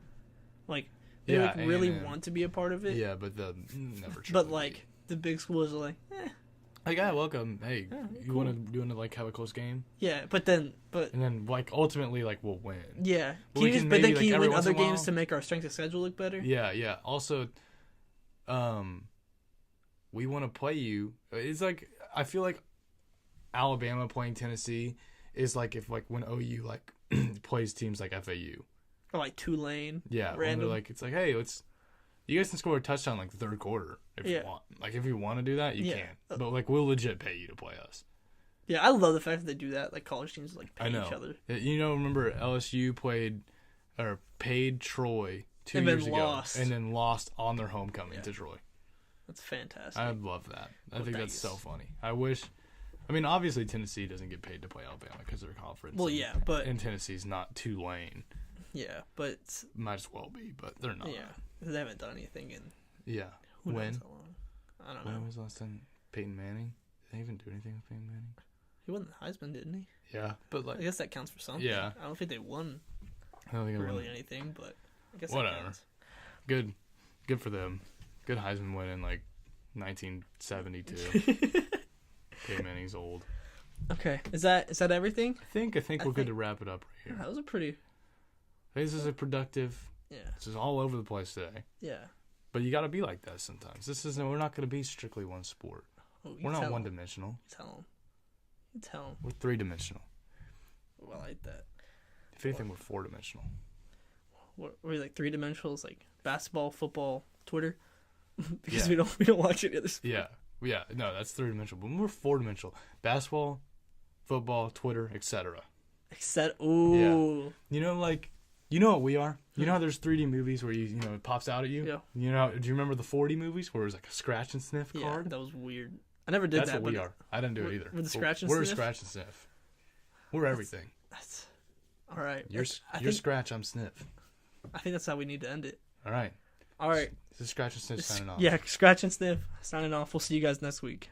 They really want to be a part of it. Yeah, but they'll never try. But the big schools are welcome. Hey, you cool. want to have a close game? Yeah, and then ultimately we'll win. Yeah, can you win other games to make our strength of schedule look better? Yeah. Also, we want to play you. It's I feel like Alabama playing Tennessee is like if like when OU like plays teams like FAU. Or like Tulane. Yeah, when they're like, it's like, hey, you guys can score a touchdown like the third quarter if you want. Like if you want to do that, you can. But like we'll legit pay you to play us. Yeah, I love the fact that they do that. Like college teams like pay each other. You know, remember LSU paid Troy 2 years ago and then lost on their homecoming to Troy. That's fantastic. I love that. I think that's so funny. I mean, obviously Tennessee doesn't get paid to play Alabama because they're a conference. Well, yeah, but and Tennessee's not Tulane. Yeah, but might as well be, but they're not. Yeah, they haven't done anything in. Yeah. Who when? knows how long. I don't know. When was the last time Peyton Manning? Did they even do anything with Peyton Manning? He won the Heisman, didn't he? Yeah, but like I guess that counts for something. Yeah. I don't think they won. I don't think really anything, but I guess whatever. That counts. Good for them. Good Heisman win in like 1972. Peyton Manning's old. Okay, is that everything? I think we're good to wrap it up right here. Yeah, that was a pretty. This is a productive. Yeah. This is all over the place today. Yeah. But you got to be like that sometimes. We're not going to be strictly one sport. We're not one dimensional. Tell them. We're 3-dimensional. Well, I like that. If anything, we're 4-dimensional. What were we like 3-dimensionals? Like basketball, football, Twitter? Because we don't watch any other sport. Yeah. No, that's 3-dimensional. But we're 4-dimensional. Basketball, football, Twitter, etc. Ooh. Yeah. You know what we are? You know how there's 3D movies where it pops out at you? Yeah. You know, do you remember the 4D movies where it was like a scratch and sniff card? Yeah, that was weird. I never did that. That's what we are. I didn't do it either. With the scratch and sniff? We're sniff? a scratch and sniff. We're everything. That's all right. You're scratch, I'm sniff. I think that's how we need to end it. All right. All right. This is Scratch and Sniff signing off. Yeah, Scratch and Sniff signing off. We'll see you guys next week.